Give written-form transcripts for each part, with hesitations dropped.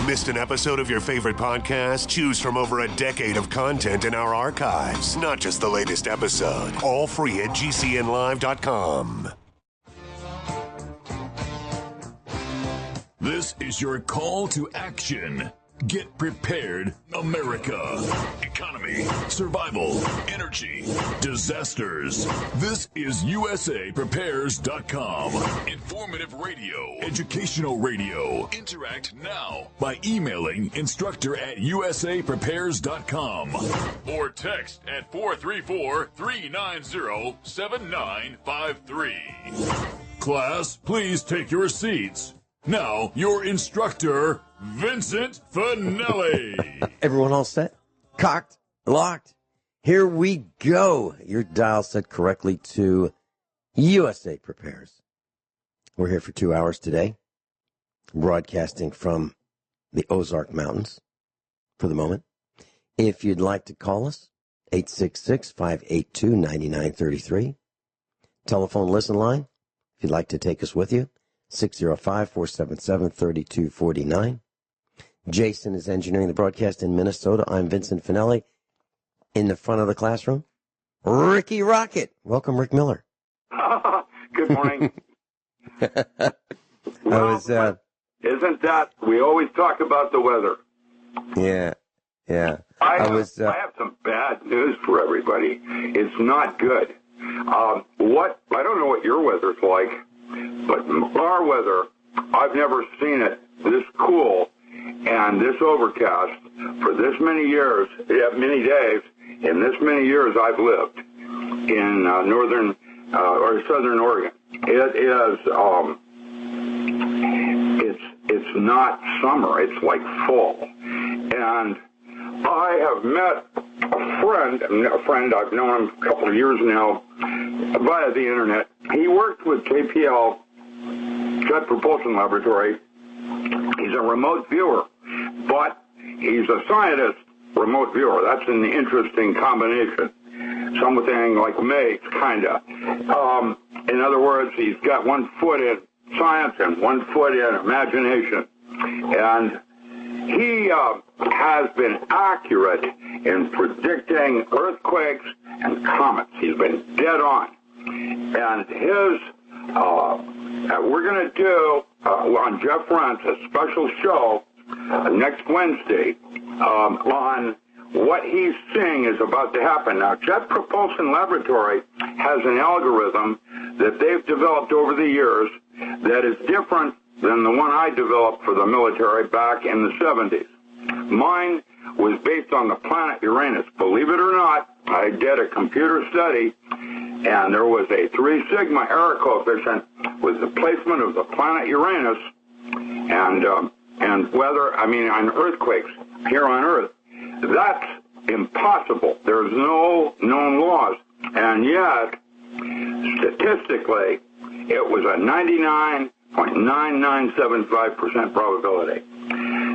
Missed an episode of your favorite podcast? Choose from over a decade of content in our archives, not just the latest episode. All free at GCNlive.com. This is your call to action. Get prepared, America. Economy, survival, energy, disasters. This is USAPrepares.com. Informative radio, educational radio. Interact now by emailing instructor@USAPrepares.com or text at 434-390-7953. Class, please take your seats. Now, your instructor, Vincent Finelli. Everyone all set? Cocked? Locked? Here we go. Your dial set correctly to USA Prepares. We're here for 2 hours today, broadcasting from the Ozark Mountains for the moment. If you'd like to call us, 866-582-9933. Telephone listen line, if you'd like to take us with you, 605-477-3249. Jason is engineering the broadcast in Minnesota. I'm Vincent Finelli. In the front of the classroom, Ricky Rocket. Welcome, Rick Miller. Good morning. Isn't that, we always talk about the weather. Yeah. I have some bad news for everybody. It's not good. I don't know what your weather's like, but our weather, I've never seen it this cool and this overcast for this many years, many days, in this many years I've lived in northern or southern Oregon. It is, it's not summer, it's like fall. And I have met a friend I've known him a couple of years now via the internet. He worked with JPL, Jet Propulsion Laboratory. He's a remote viewer, but he's a scientist remote viewer. That's an interesting combination. Something like me, kind of. In other words, he's got 1 foot in science and 1 foot in imagination. And he has been accurate in predicting earthquakes and comets. He's been dead on. And his, we're going to do on Jeff Rent's a special show next Wednesday on what he's seeing is about to happen. Now, Jet Propulsion Laboratory has an algorithm that they've developed over the years that is different than the one I developed for the military back in the 70s. Mine was based on the planet Uranus. Believe it or not, I did a computer study, and there was a 3 sigma error coefficient with the placement of the planet Uranus and weather, on earthquakes here on Earth. That's impossible. There's no known laws. And yet, statistically, it was a 99.9975% probability.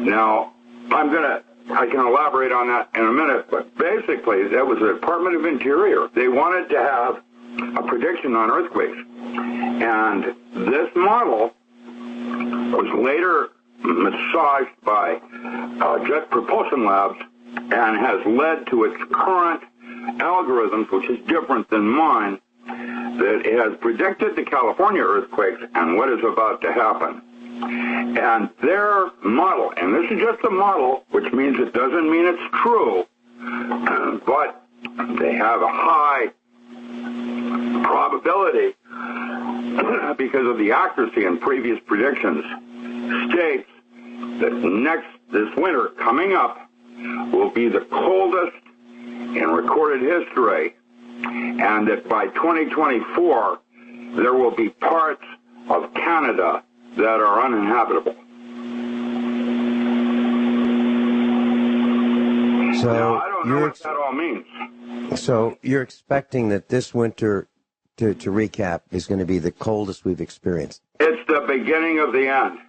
Now, I can elaborate on that in a minute, but basically, that was the Department of Interior. They wanted to have a prediction on earthquakes. And this model was later massaged by Jet Propulsion Labs and has led to its current algorithms, which is different than mine, that it has predicted the California earthquakes and what is about to happen. And their model, and this is just a model, which means it doesn't mean it's true, but they have a high probability because of the accuracy in previous predictions, states that this winter coming up will be the coldest in recorded history, and that by 2024 there will be parts of Canada that are uninhabitable. So now, I don't know what that all means. So you're expecting that this winter, to recap, is going to be the coldest we've experienced. It's the beginning of the end.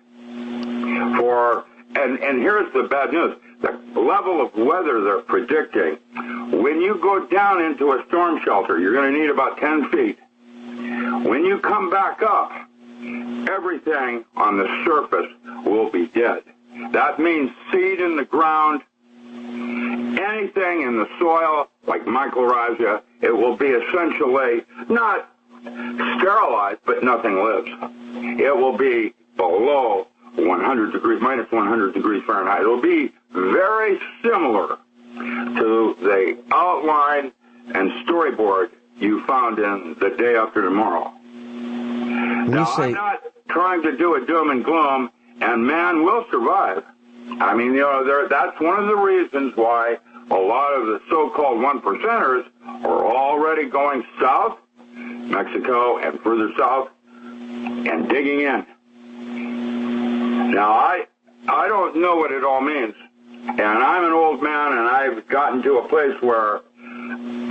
And here's the bad news. The level of weather they're predicting, when you go down into a storm shelter, you're going to need about 10 feet. When you come back up, everything on the surface will be dead. That means seed in the ground, anything in the soil, like mycorrhiza, it will be essentially not sterilized, but nothing lives. It will be below 100 degrees, minus 100 degrees Fahrenheit. It will be very similar to the outline and storyboard you found in The Day After Tomorrow. Now, I'm not trying to do a doom and gloom, and man will survive. I mean, that's one of the reasons why a lot of the so-called one-percenters are already going south, Mexico and further south, and digging in. Now, I don't know what it all means, and I'm an old man, and I've gotten to a place where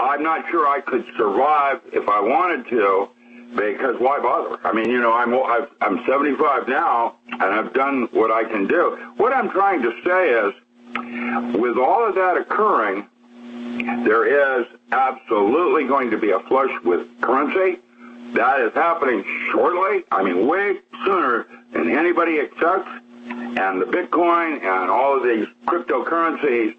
I'm not sure I could survive if I wanted to, because why bother? I mean, I'm 75 now, and I've done what I can do. What I'm trying to say is, with all of that occurring, there is absolutely going to be a flush with currency. That is happening shortly. I mean, way sooner than anybody expects. And the Bitcoin and all of these cryptocurrencies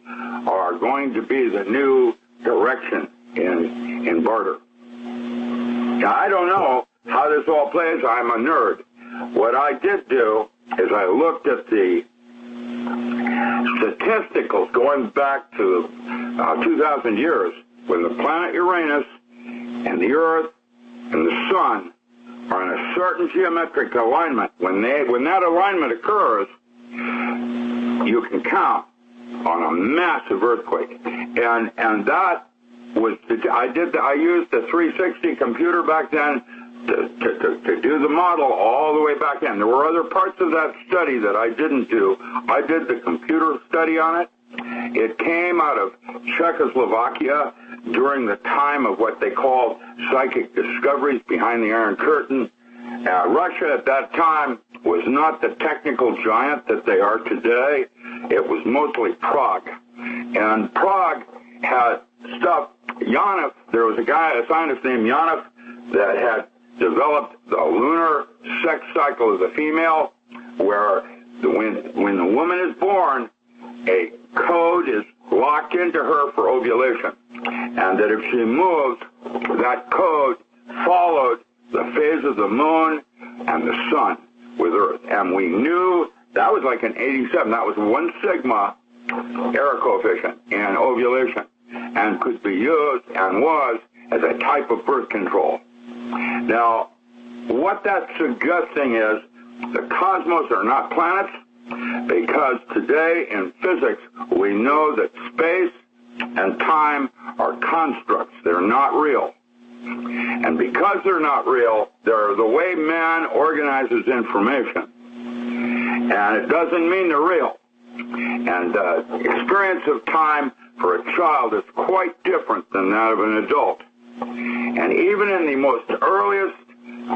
are going to be the new direction in barter. Now, I don't know how this all plays. I'm a nerd. What I did do is I looked at the statisticals going back to 2,000 years when the planet Uranus and the Earth and the Sun are in a certain geometric alignment. When that alignment occurs, you can count on a massive earthquake. And that was, I used the 360 computer back then to do the model all the way back in. There were other parts of that study that I didn't do. I did the computer study on it. It came out of Czechoslovakia during the time of what they called psychic discoveries behind the Iron Curtain. Russia at that time was not the technical giant that they are today. It was mostly Prague. And Prague had stuff. Janov, there was a scientist named Janov, that had developed the lunar sex cycle of the female, where when the woman is born, a code is locked into her for ovulation. And that if she moves, that code followed the phase of the moon and the sun with Earth. And we knew that was like an 87. That was 1 sigma error coefficient in ovulation, and could be used and was as a type of birth control. Now, what that's suggesting is the cosmos are not planets, because today in physics we know that space and time are constructs. They're not real. And because they're not real, they're the way man organizes information. And it doesn't mean they're real. And the experience of time for a child is quite different than that of an adult. And even in the most earliest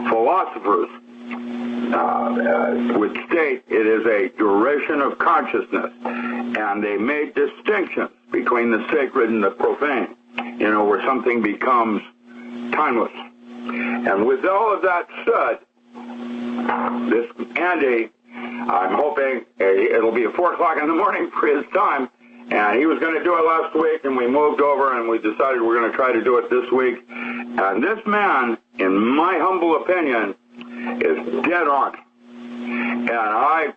philosophers would state it is a duration of consciousness. And they made distinctions between the sacred and the profane, where something becomes timeless. And with all of that said, this Andy, I'm hoping it'll be at 4 o'clock in the morning for his time, and he was going to do it last week, and we moved over, and we decided we're going to try to do it this week. And this man, in my humble opinion, is dead on. And I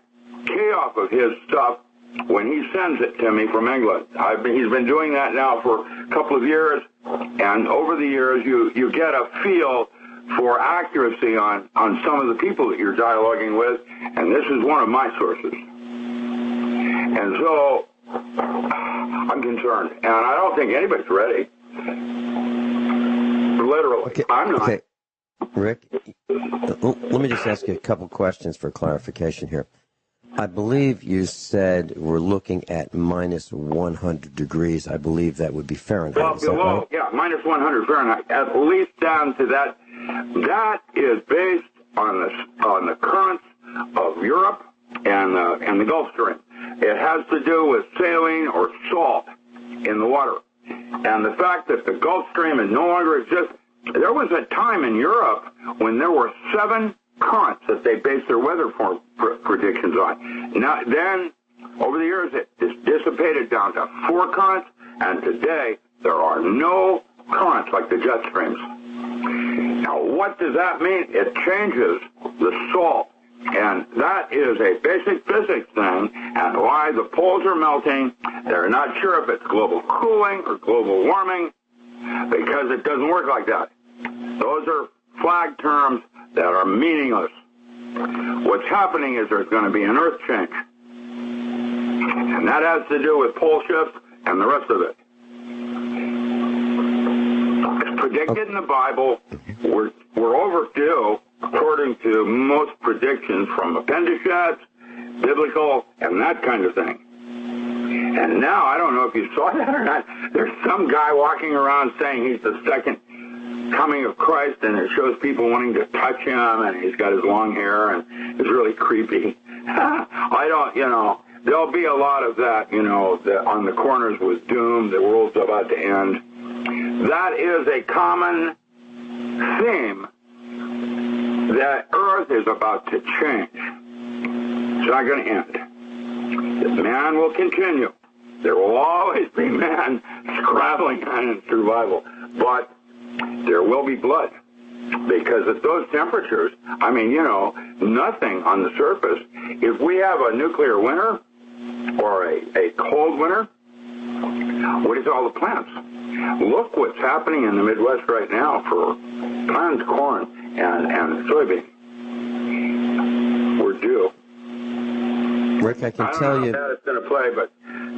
key off of his stuff when he sends it to me from England. He's been doing that now for a couple of years, and over the years you get a feel for accuracy on some of the people that you're dialoguing with, and this is one of my sources. And so I'm concerned, and I don't think anybody's ready. Literally, okay. I'm not. Okay. Rick, let me just ask you a couple questions for clarification here. I believe you said we're looking at minus 100 degrees. I believe that would be Fahrenheit. Well, below, right? Yeah, minus 100 Fahrenheit, at least down to that. That is based on the currents of Europe and the Gulf Stream. It has to do with saline or salt in the water. And the fact that the Gulf Stream is no longer exists. There was a time in Europe when there were 7 currents that they based their weather predictions on. Now, then Over the years, it is dissipated down to 4 currents, and today there are no currents like the jet streams. Now, what does that mean? It changes the salt, and that is a basic physics thing, and why the poles are melting. They're not sure if it's global cooling or global warming, because it doesn't work like that. Those are flag terms that are meaningless. What's happening is there's going to be an earth change, and that has to do with pole shifts and the rest of it. It's predicted in the Bible. We're overdue, according to most predictions from Upanishads, biblical, and that kind of thing. And now, I don't know if you saw that or not, there's some guy walking around saying he's the second coming of Christ, and it shows people wanting to touch him, and he's got his long hair, and it's really creepy. I don't, there'll be a lot of that, on the corners with doom, the world's about to end. That is a common theme, that Earth is about to change. It's not going to end. Man will continue. There will always be man scrabbling on in survival, but there will be blood, because at those temperatures, nothing on the surface. If we have a nuclear winter or a cold winter, what is all the plants? Look what's happening in the Midwest right now for plants, corn, and soybean. We're due. Rick, I can tell you. I don't know how it's going to play, but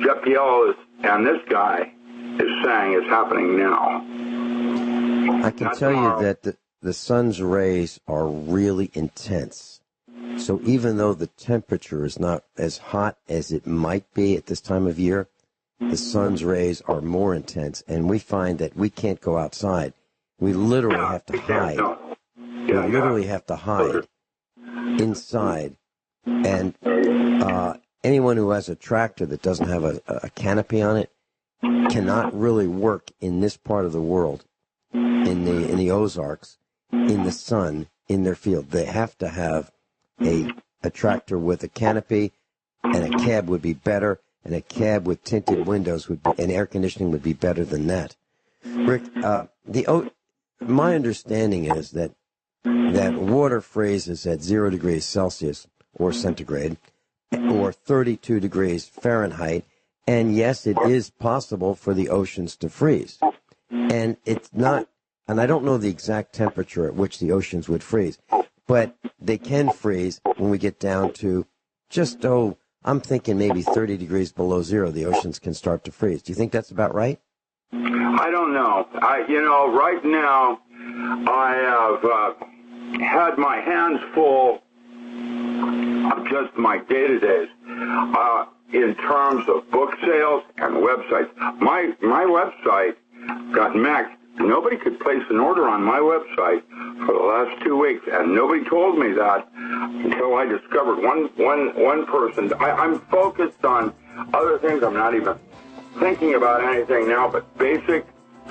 Jeff Piel and this guy is saying it's happening now. I can tell you that the sun's rays are really intense. So even though the temperature is not as hot as it might be at this time of year, the sun's rays are more intense, and we find that we can't go outside. We literally have to hide. We literally have to hide inside. And anyone who has a tractor that doesn't have a canopy on it cannot really work in this part of the world, in the Ozarks, in the sun, in their field. They have to have a tractor with a canopy, and a cab would be better, and a cab with tinted windows and air conditioning would be better than that. Rick, my understanding is that water freezes at 0 degrees Celsius or centigrade, or 32 degrees Fahrenheit, and yes, it is possible for the oceans to freeze. And it's not, and I don't know the exact temperature at which the oceans would freeze, but they can freeze when we get down to just, I'm thinking maybe 30 degrees below zero, the oceans can start to freeze. Do you think that's about right? I don't know. Right now, I have had my hands full of just my day-to-days in terms of book sales and websites. My website got maxed. Nobody could place an order on my website for the last 2 weeks, and nobody told me that until I discovered one person. I'm focused on other things. I'm not even thinking about anything now but basic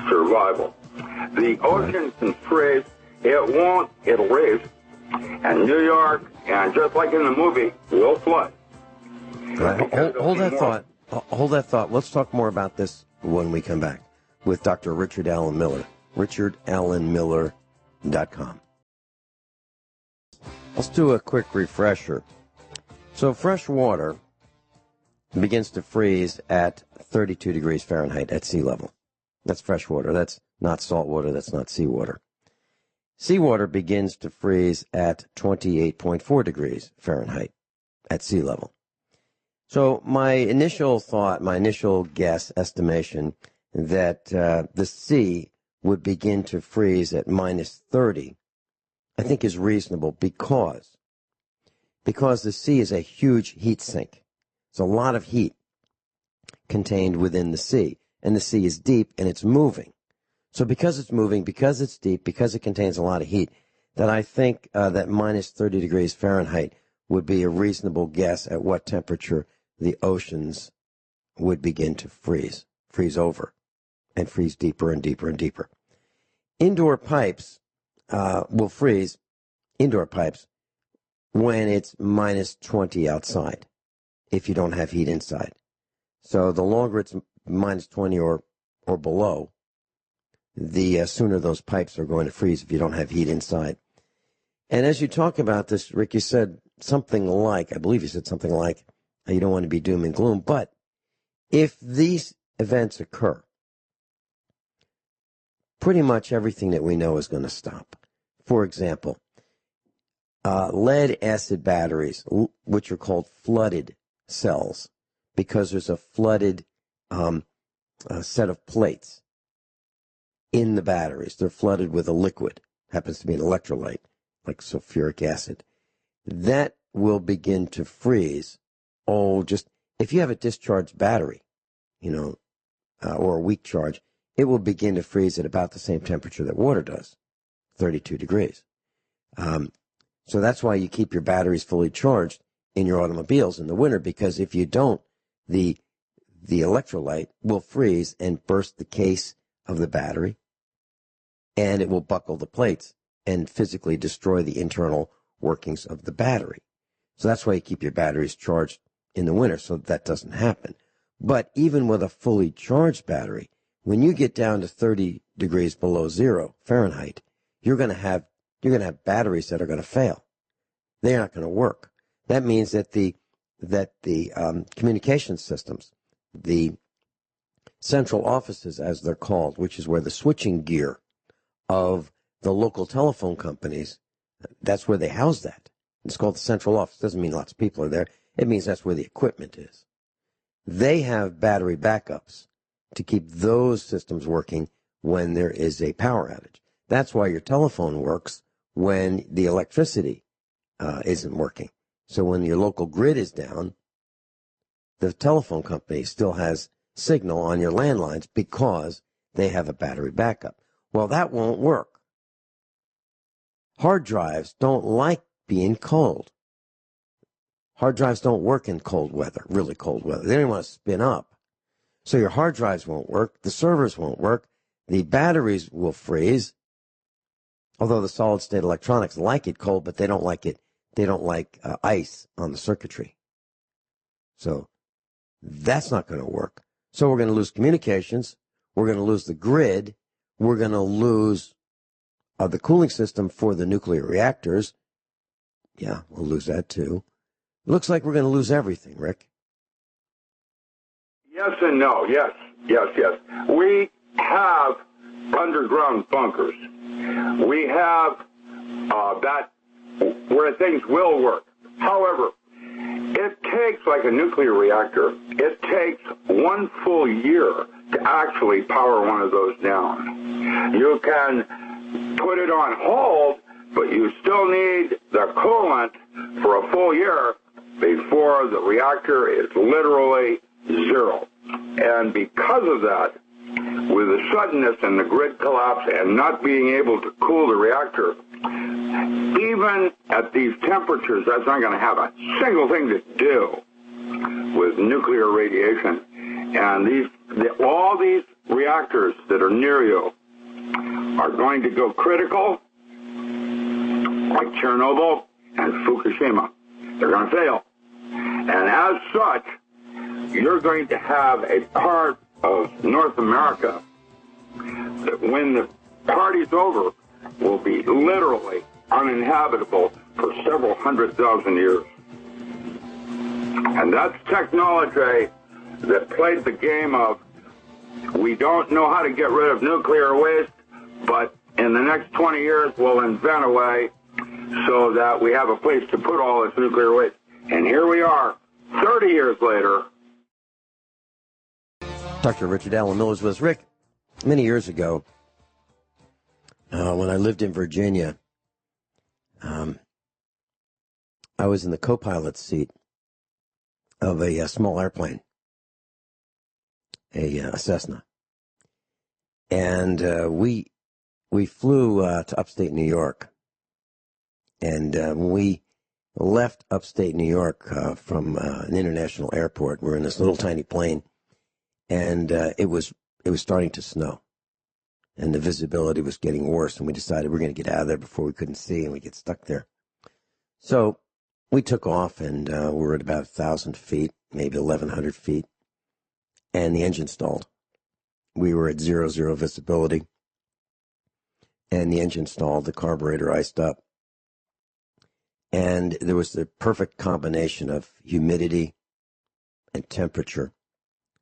survival. The ocean can freeze. It won't. It'll raise. And New York, and just like in the movie, will flood. Right. Hold that thought. Hold that thought. Let's talk more about this when we come back with Dr. Richard Allen Miller, richardallenmiller.com. Let's do a quick refresher. So fresh water begins to freeze at 32 degrees Fahrenheit at sea level. That's fresh water. That's not salt water. That's not seawater. Seawater begins to freeze at 28.4 degrees Fahrenheit at sea level. So my initial thought, my initial guess, estimation, that the sea would begin to freeze at minus 30, I think is reasonable because the sea is a huge heat sink. There's a lot of heat contained within the sea, and the sea is deep and it's moving. So because it's moving, because it's deep, because it contains a lot of heat, that I think that minus 30 degrees Fahrenheit would be a reasonable guess at what temperature the oceans would begin to freeze over, and freeze deeper and deeper and deeper. Indoor pipes will freeze, indoor pipes, when it's minus 20 outside. if you don't have heat inside. So the longer it's minus 20 or below, the sooner those pipes are going to freeze if you don't have heat inside. And as you talk about this, Rick, you said something like, I believe you said something like, you don't want to be doom and gloom, but if these events occur, pretty much everything that we know is going to stop. For example, lead acid batteries, which are called flooded cells, because there's a flooded set of plates in the batteries. They're flooded with a liquid, happens to be an electrolyte, like sulfuric acid. That will begin to freeze. Just if you have a discharged battery, or a weak charge, it will begin to freeze at about the same temperature that water does, 32 degrees. So that's why you keep your batteries fully charged in your automobiles in the winter, because if you don't, the electrolyte will freeze and burst the case of the battery, and it will buckle the plates and physically destroy the internal workings of the battery. So that's why you keep your batteries charged in the winter, so that doesn't happen. But even with a fully charged battery, when you get down to 30 degrees below zero Fahrenheit, you're going to have batteries that are going to fail. They're not going to work. That means that the communication systems, the central offices, as they're called, which is where the switching gear of the local telephone companies, that's where they house that. It's called the central office. Doesn't mean lots of people are there. It means that's where the equipment is. They have battery backups to keep those systems working when there is a power outage. That's why your telephone works when the electricity isn't working. So when your local grid is down, the telephone company still has signal on your landlines because they have a battery backup. Well, that won't work. Hard drives don't like being cold. Hard drives don't work in cold weather, really cold weather. They don't want to spin up. So your hard drives won't work. The servers won't work. The batteries will freeze. Although the solid-state electronics like it cold, but they don't like it. They don't like ice on the circuitry. So that's not going to work. So we're going to lose communications. We're going to lose the grid. We're going to lose the cooling system for the nuclear reactors. Yeah, we'll lose that too. Looks like we're going to lose everything, Rick. Yes and no. Yes. We have underground bunkers. We have that where things will work. However, it takes, like a nuclear reactor, it takes 1 full year to actually power one of those down. You can put it on hold, but you still need the coolant for a full year before the reactor is literally zero. And because of that, with the suddenness and the grid collapse and not being able to cool the reactor, even at these temperatures, that's not going to have a single thing to do with nuclear radiation. And all these reactors that are near you are going to go critical, like Chernobyl and Fukushima. They're going to fail. And as such, you're going to have a part of North America that when the party's over will be literally uninhabitable for several 100,000 years. And that's technology that played the game of, we don't know how to get rid of nuclear waste, but in the next 20 years we'll invent a way so that we have a place to put all this nuclear waste. And here we are, 30 years later. Dr. Richard Allen Miller's with us. Rick, many years ago, when I lived in Virginia, I was in the co-pilot seat of a small airplane, a Cessna. And we flew to upstate New York. And when we left upstate New York from an international airport, we were in this little tiny plane, and it was starting to snow. And the visibility was getting worse, and we decided we're going to get out of there before we couldn't see, and we get stuck there. So we took off, and we were at about 1,000 feet, maybe 1,100 feet, and the engine stalled. We were at 0 visibility, and the engine stalled. The carburetor iced up. And there was the perfect combination of humidity and temperature.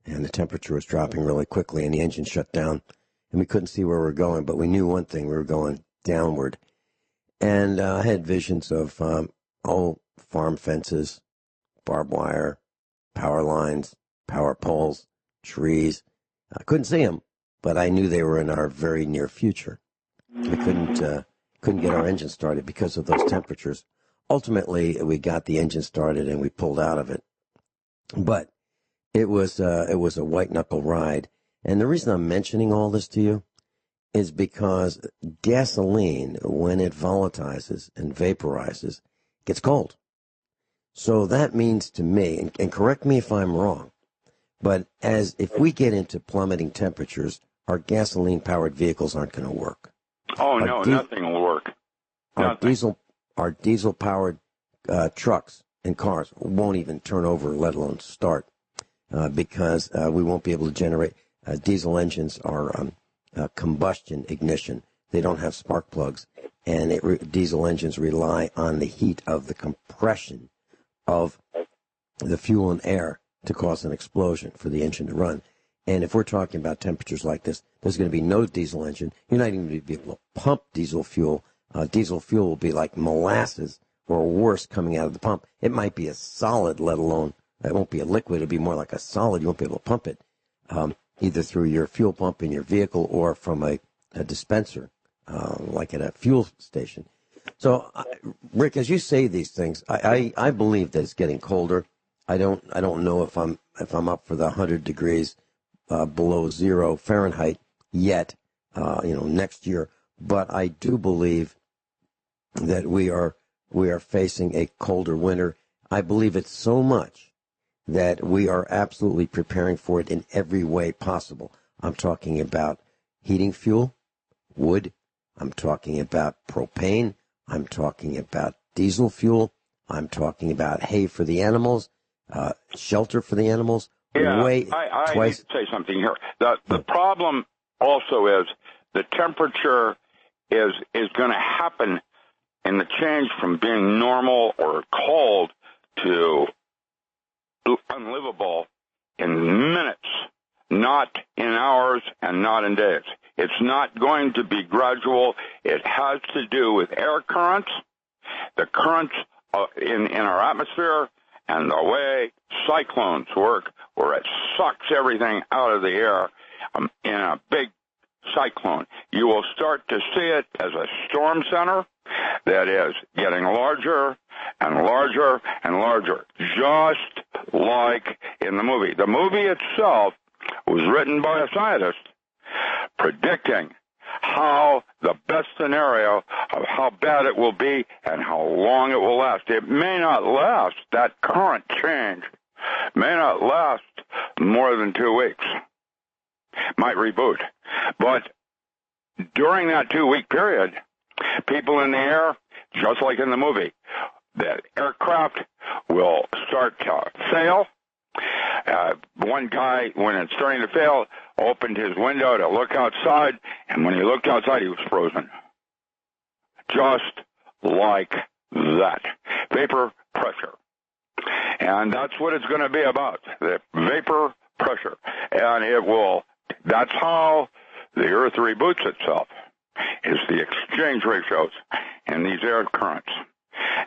And the temperature was dropping really quickly, and the engine shut down. And we couldn't see where we were going, but we knew one thing. We were going downward. And I had visions of farm fences, barbed wire, power lines, power poles, trees. I couldn't see them, but I knew they were in our very near future. We couldn't get our engine started because of those temperatures. Ultimately, we got the engine started and we pulled out of it. But it was a white knuckle ride. And the reason I'm mentioning all this to you is because gasoline, when it volatilizes and vaporizes, gets cold. So that means to me, and correct me if I'm wrong, but if we get into plummeting temperatures, our gasoline-powered vehicles aren't going to work. Oh, no, nothing will work. Our diesel-powered trucks and cars won't even turn over, let alone start, because we won't be able to generate. Diesel engines are combustion ignition. They don't have spark plugs, and diesel engines rely on the heat of the compression of the fuel and air to cause an explosion for the engine to run. And if we're talking about temperatures like this, there's going to be no diesel engine. You're not even going to be able to pump diesel fuel. Diesel fuel will be like molasses or worse coming out of the pump. It might be a solid, let alone, it won't be a liquid. It'll be more like a solid. You won't be able to pump it, either through your fuel pump in your vehicle or from a dispenser, like at a fuel station. So, Rick, as you say these things, I believe that it's getting colder. I don't know if I'm up for the 100 degrees below 0 Fahrenheit yet, next year. But I do believe that we are facing a colder winter. I believe it so much that we are absolutely preparing for it in every way possible. I'm talking about heating fuel, wood. I'm talking about propane. I'm talking about diesel fuel. I'm talking about hay for the animals, shelter for the animals. Yeah, I need to say something here. The problem also is the temperature is going to happen in the change from being normal or cold to unlivable in minutes, not in hours and not in days. It's not going to be gradual. It has to do with air currents, the currents in our atmosphere, and the way cyclones work, where it sucks everything out of the air in a big cyclone. You will start to see it as a storm center that is getting larger and larger and larger, just like in the movie. The movie itself was written by a scientist predicting how the best scenario of how bad it will be and how long it will last. It may not last, that current change may not last more than 2 weeks. Might reboot. But during that 2-week period, people in the air, just like in the movie, the aircraft will start to fail. One guy, when it's starting to fail, opened his window to look outside, and when he looked outside, he was frozen. Just like that. Vapor pressure. And that's what it's going to be about, the vapor pressure. And that's how the Earth reboots itself, is the exchange ratios in these air currents.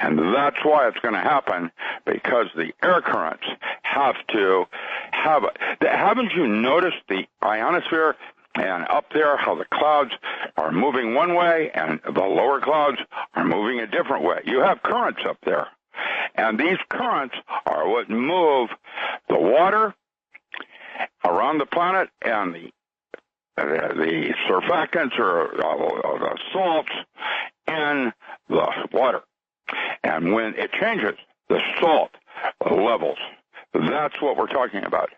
And that's why it's going to happen, because the air currents have to have it. Haven't you noticed the ionosphere and up there how the clouds are moving one way and the lower clouds are moving a different way? You have currents up there. And these currents are what move the water around the planet and the surfactants or the salts in the water. And when it changes, the salt levels, that's what we're talking about.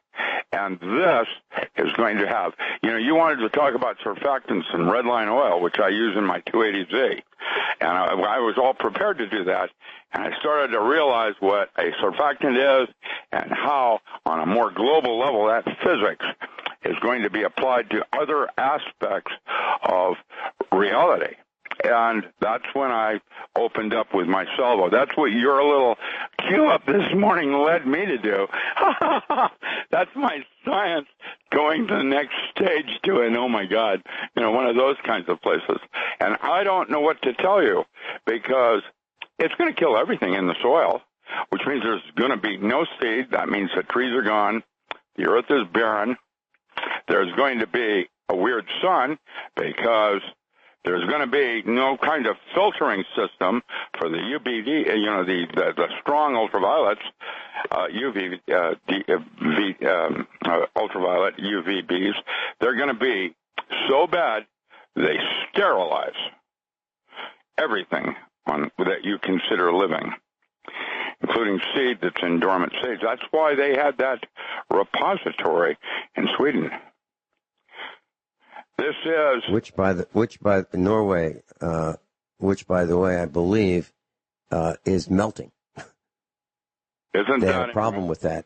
And this is going to have, you wanted to talk about surfactants and red line oil, which I use in my 280Z. And I was all prepared to do that. And I started to realize what a surfactant is and how, on a more global level, that physics is going to be applied to other aspects of reality. And that's when I opened up with my salvo. That's what your little cue up this morning led me to do. That's my science going to the next stage to it. Oh, my God, one of those kinds of places. And I don't know what to tell you because it's going to kill everything in the soil, which means there's going to be no seed. That means the trees are gone. The earth is barren. There's going to be a weird sun because there's going to be no kind of filtering system for the UVB, the strong ultraviolets, ultraviolet UVBs. They're going to be so bad they sterilize everything that you consider living, including seed that's in dormant stage. That's why they had that repository in Sweden. This is which by Norway, which by the way I believe is melting. Isn't they that have a problem with that?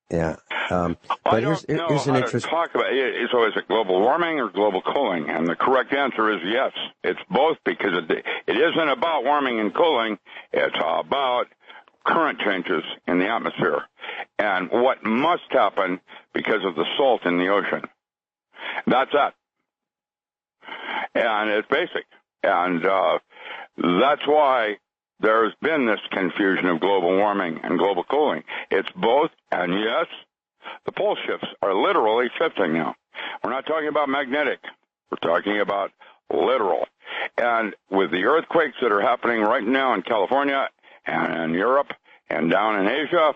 Yeah. But here's an interesting talk about it. So is it global warming or global cooling? And the correct answer is yes. It's both because it isn't about warming and cooling. It's about current changes in the atmosphere and what must happen because of the salt in the ocean. That's that. And it's basic. And that's why there's been this confusion of global warming and global cooling. It's both, and yes, the pole shifts are literally shifting now. We're not talking about magnetic. We're talking about literal. And with the earthquakes that are happening right now in California and in Europe and down in Asia,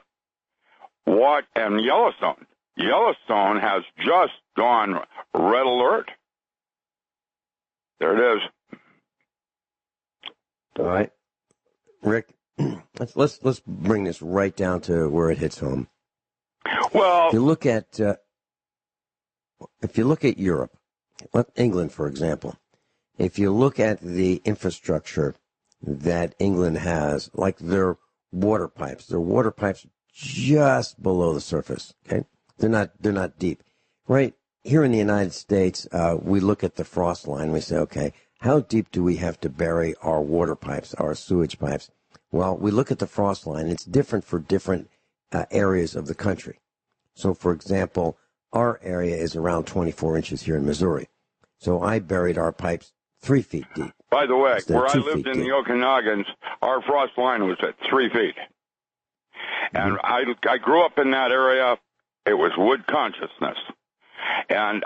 and Yellowstone has just gone red alert. There it is. All right, Rick. Let's bring this right down to where it hits home. Well, if you look at Europe, England, for example, if you look at the infrastructure that England has, like their water pipes just below the surface. Okay, they're not deep. Right here in the United States, we look at the frost line. We say, okay, how deep do we have to bury our water pipes, our sewage pipes? Well, we look at the frost line. It's different for different areas of the country. So, for example, our area is around 24 inches here in Missouri. So I buried our pipes 3 feet deep. By the way, where I lived in the Okanogans, our frost line was at 3 feet. And I grew up in that area. It was wood consciousness. And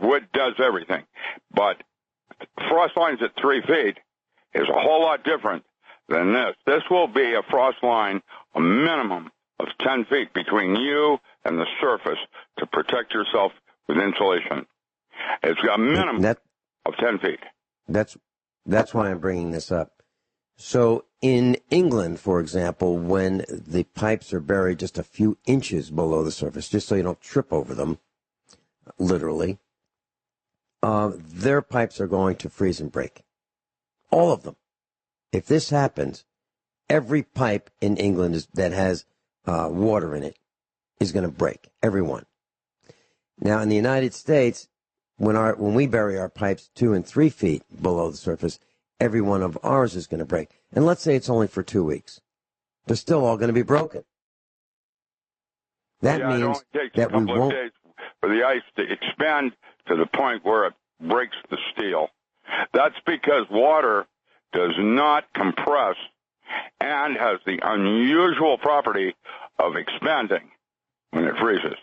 wood does everything. But frost lines at 3 feet is a whole lot different than this. This will be a frost line, a minimum of 10 feet between you and the surface to protect yourself with insulation. It's a minimum of 10 feet. That's why I'm bringing this up. So in England, for example, when the pipes are buried just a few inches below the surface, just so you don't trip over them, literally, their pipes are going to freeze and break. All of them. If this happens, every pipe in England that has water in it is going to break. Every one. Now, in the United States, when we bury our pipes 2 and 3 feet below the surface, every one of ours is going to break. And let's say it's only for 2 weeks. They're still all going to be broken. That means that we won't. Days for the ice to expand to the point where it breaks the steel. That's because water does not compress and has the unusual property of expanding when it freezes.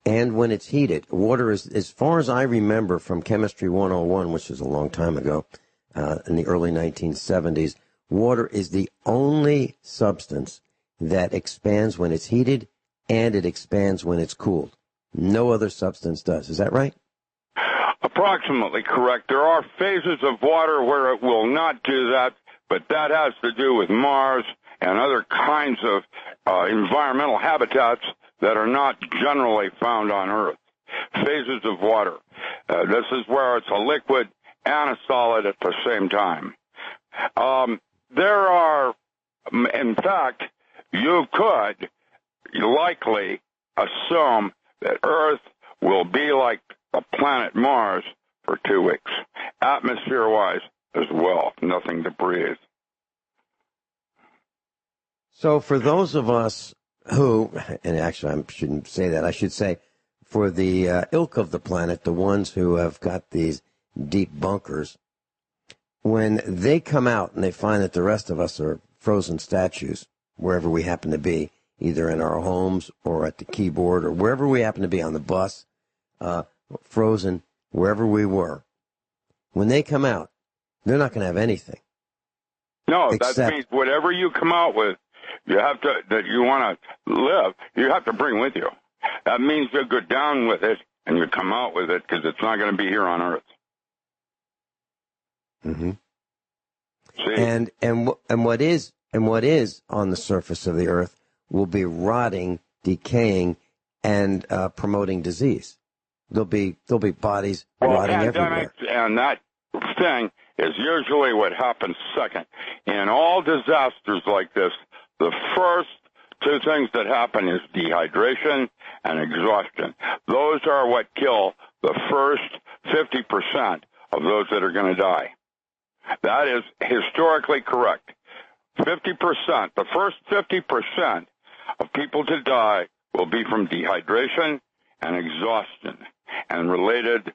And when it's heated, water is, as far as I remember from Chemistry 101, which is a long time ago, in the early 1970s, water is the only substance that expands when it's heated and it expands when it's cooled. No other substance does. Is that right? Approximately correct. There are phases of water where it will not do that, but that has to do with Mars and other kinds of environmental habitats that are not generally found on Earth. Phases of water. This is where it's a liquid and a solid at the same time. There are, in fact, you could likely assume that Earth will be like the planet Mars for 2 weeks, atmosphere-wise as well, nothing to breathe. So for those of us who, and actually I shouldn't say that, I should say for the ilk of the planet, the ones who have got these deep bunkers, when they come out and they find that the rest of us are frozen statues, wherever we happen to be, either in our homes or at the keyboard or wherever we happen to be on the bus, frozen, wherever we were, when they come out, they're not going to have anything. No, that means whatever you come out with, you have to, that you want to live, you have to bring with you. That means you go down with it and you come out with it because it's not going to be here on Earth. Mm-hmm. See? And what is on the surface of the Earth will be rotting, decaying, and promoting disease. There'll be bodies rotting everywhere. And that thing is usually what happens second. In all disasters like this, the first two things that happen is dehydration and exhaustion. Those are what kill the first 50% of those that are going to die. That is historically correct. 50%, the first 50% of people to die will be from dehydration and exhaustion and related,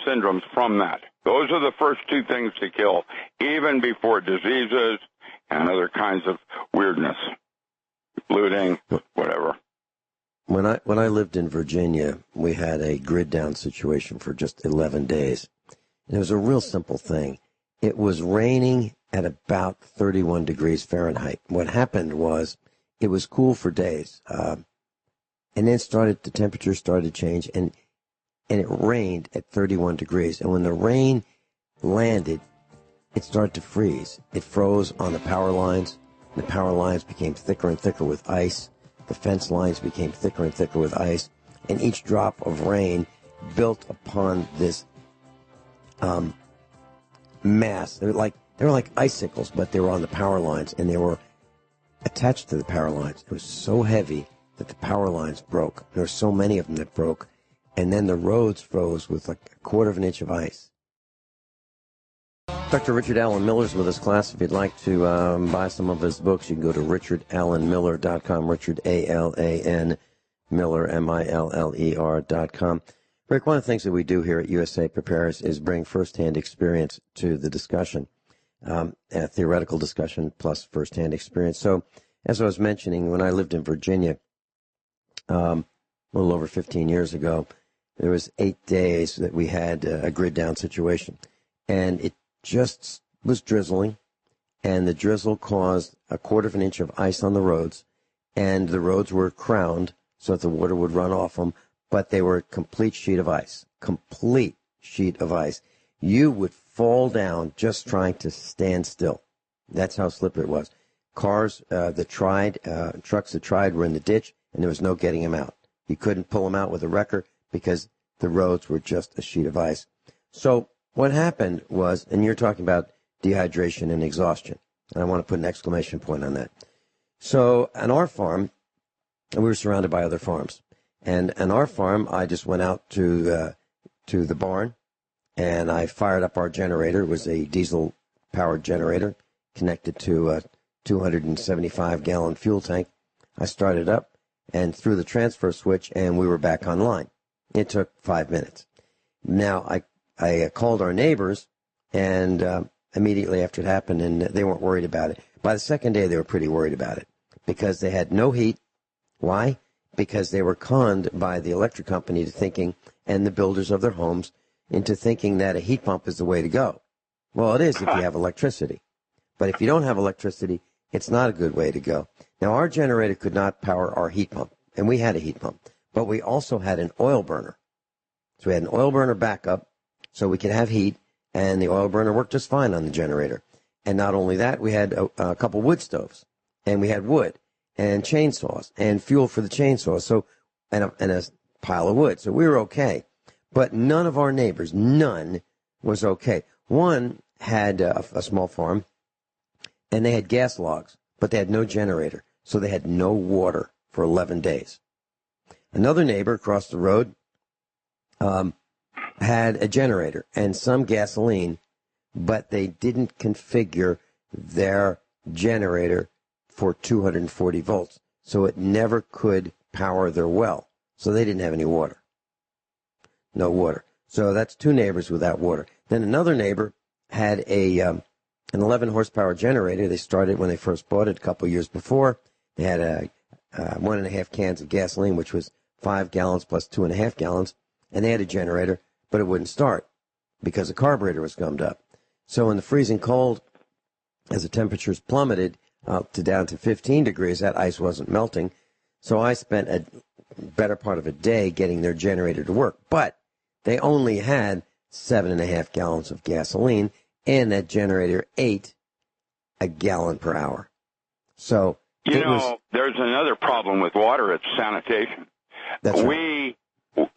syndromes from that. Those are the first two things to kill, even before diseases and other kinds of weirdness, looting, whatever. When I lived in Virginia, we had a grid down situation for just 11 days. And it was a real simple thing. It was raining at about 31 degrees Fahrenheit. What happened was it was cool for days. And then the temperature started to change, and it rained at 31 degrees. And when the rain landed, it started to freeze. It froze on the power lines. The power lines became thicker and thicker with ice. The fence lines became thicker and thicker with ice. And each drop of rain built upon this mass. They were like icicles, but they were on the power lines, and they were attached to the power lines. It was so heavy that the power lines broke. There were so many of them that broke. And then the roads froze with like a quarter of an inch of ice. Dr. Richard Allen Miller's with us, class. If you'd like to buy some of his books, you can go to richardallenmiller.com, Richard, A-L-A-N, Miller, M-I-L-L-E-R.com. Rick, one of the things that we do here at USA Prepares is bring firsthand experience to the discussion, a theoretical discussion plus firsthand experience. So, as I was mentioning, when I lived in Virginia a little over 15 years ago, there was 8 days that we had a grid down situation. And it just was drizzling, and the drizzle caused a quarter of an inch of ice on the roads, and the roads were crowned so that the water would run off them, but they were a complete sheet of ice. You would fall down just trying to stand still. That's how slippery it was. Cars trucks that tried were in the ditch, and there was no getting them out. You couldn't pull them out with a wrecker because the roads were just a sheet of ice. So what happened was, and you're talking about dehydration and exhaustion, and I want to put an exclamation point on that. So on our farm, we were surrounded by other farms. And on our farm, I just went out to the barn, and I fired up our generator. It was a diesel-powered generator connected to a 275-gallon fuel tank. I started up and threw the transfer switch, and we were back online. It took 5 minutes. Now, I called our neighbors, and immediately after it happened, and they weren't worried about it. By the second day, they were pretty worried about it because they had no heat. Why? Because they were conned by the electric company to thinking, and the builders of their homes, into thinking that a heat pump is the way to go. Well, it is if you have electricity. But if you don't have electricity, it's not a good way to go. Now, our generator could not power our heat pump, and we had a heat pump. But we also had an oil burner. So we had an oil burner backup so we could have heat, and the oil burner worked just fine on the generator. And not only that, we had a couple wood stoves, and we had wood. and chainsaws and fuel for the chainsaws. So, and a pile of wood. So we were okay. But none of our neighbors, none was okay. One had a small farm, and they had gas logs, but they had no generator. So they had no water for 11 days. Another neighbor across the road had a generator and some gasoline, but they didn't configure their generator for 240 volts. So it never could power their well. So they didn't have any water. No water. So that's two neighbors without water. Then another neighbor had an 11 horsepower generator. They started when they first bought it a couple years before. They had 1.5 cans of gasoline, which was 5 gallons plus 2.5 gallons. And they had a generator, but it wouldn't start because the carburetor was gummed up. So in the freezing cold, as the temperatures plummeted down to 15 degrees, that ice wasn't melting. So I spent a better part of a day getting their generator to work. But they only had 7.5 gallons of gasoline, and that generator ate a gallon per hour. So there's another problem with water. It's sanitation. That's right. We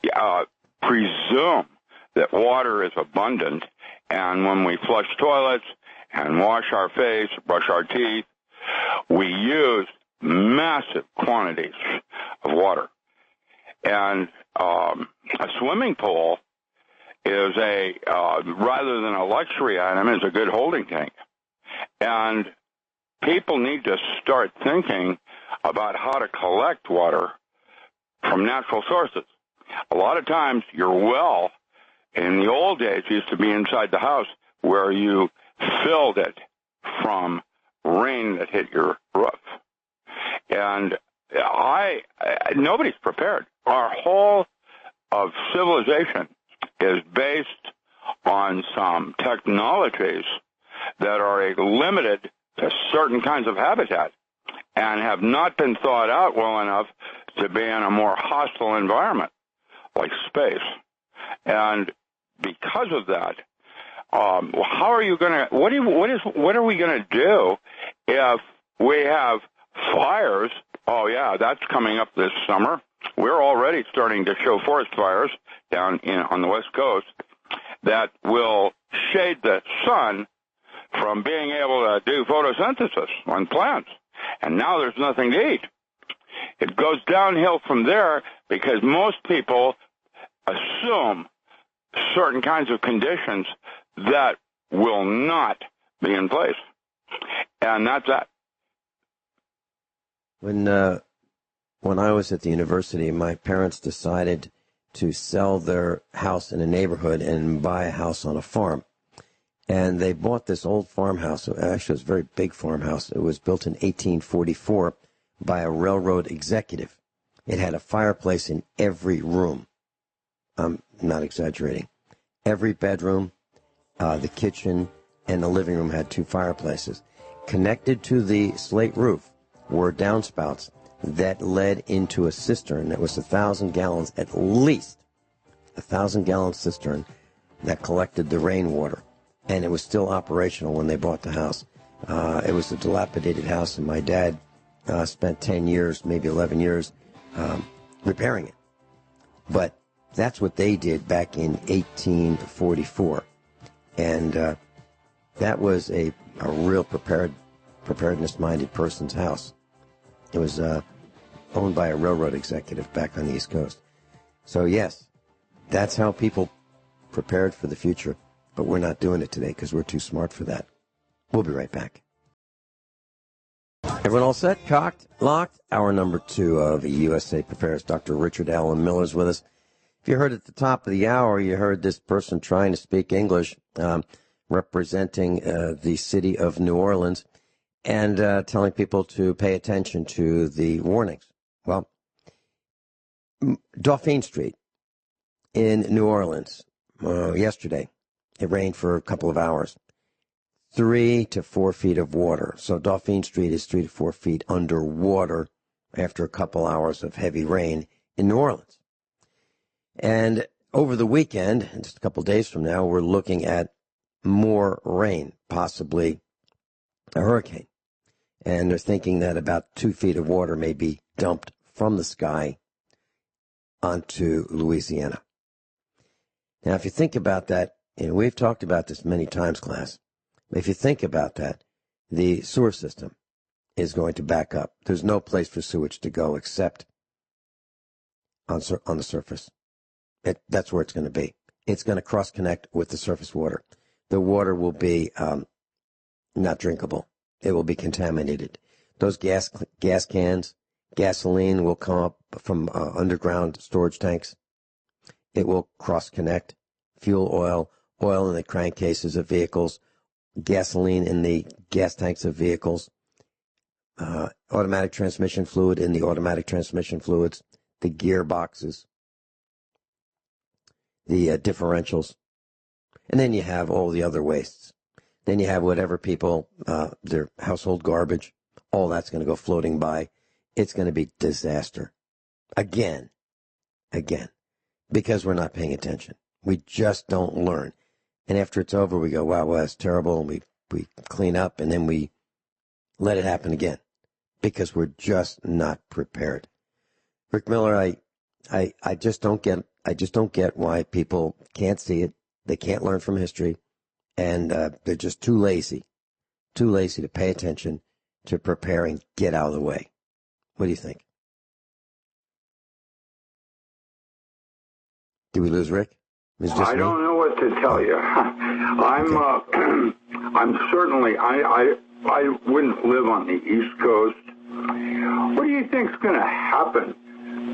presume that water is abundant, and when we flush toilets and wash our face, brush our teeth, we use massive quantities of water. And a swimming pool is rather than a luxury item, is a good holding tank. And people need to start thinking about how to collect water from natural sources. A lot of times your well in the old days used to be inside the house where you filled it from rain that hit your roof. And nobody's prepared. Our whole of civilization is based on some technologies that are limited to certain kinds of habitat and have not been thought out well enough to be in a more hostile environment like space. And because of that, how are you going to? What are we going to do if we have fires? Oh yeah, that's coming up this summer. We're already starting to show forest fires down on the West Coast that will shade the sun from being able to do photosynthesis on plants. And now there's nothing to eat. It goes downhill from there because most people assume certain kinds of conditions that will not be in place. And that's that. When I was at the university, my parents decided to sell their house in a neighborhood and buy a house on a farm. And they bought this old farmhouse. Actually, it was a very big farmhouse. It was built in 1844 by a railroad executive. It had a fireplace in every room. I'm not exaggerating. Every bedroom, the kitchen, and the living room had 2 fireplaces. Connected to the slate roof were downspouts that led into a cistern that was 1,000 gallons, at least 1,000-gallon cistern that collected the rainwater. And it was still operational when they bought the house. It was a dilapidated house, and my dad spent 10 years, maybe 11 years, repairing it. But that's what they did back in 1844. And that was a real preparedness-minded person's house. It was owned by a railroad executive back on the East Coast. So, yes, that's how people prepared for the future. But we're not doing it today because we're too smart for that. We'll be right back. Everyone all set? Cocked? Locked? Hour number 2 of USA Prepares. Dr. Richard Allen Miller is with us. If you heard at the top of the hour, you heard this person trying to speak English, representing the city of New Orleans, and telling people to pay attention to the warnings. Well, Dauphine Street in New Orleans, yesterday, it rained for a couple of hours. 3 to 4 feet of water. So Dauphine Street is 3 to 4 feet underwater after a couple hours of heavy rain in New Orleans. And over the weekend, just a couple of days from now, we're looking at more rain, possibly a hurricane. and they're thinking that about 2 feet of water may be dumped from the sky onto Louisiana. Now, if you think about that, and we've talked about this many times, class, if you think about that, the sewer system is going to back up. There's no place for sewage to go except on the surface. That's where it's going to be. It's going to cross-connect with the surface water. The water will be not drinkable. It will be contaminated. Those gas cans, gasoline will come up from underground storage tanks. It will cross-connect. Fuel oil in the crankcases of vehicles, gasoline in the gas tanks of vehicles, automatic transmission fluid in the automatic transmission fluids, the gearboxes, the differentials. And then you have all the other wastes. Then you have whatever people, their household garbage, all that's going to go floating by. It's going to be disaster. Again, because we're not paying attention. We just don't learn. And after it's over, we go, wow, well, that's terrible. And we clean up, and then we let it happen again because we're just not prepared. Rick Miller, I just don't get why people can't see it. They can't learn from history, and they're just too lazy to pay attention, to prepare and get out of the way. What do you think? Did we lose Rick? I don't know what to tell you. I'm certainly, I wouldn't live on the East Coast. What do you think's going to happen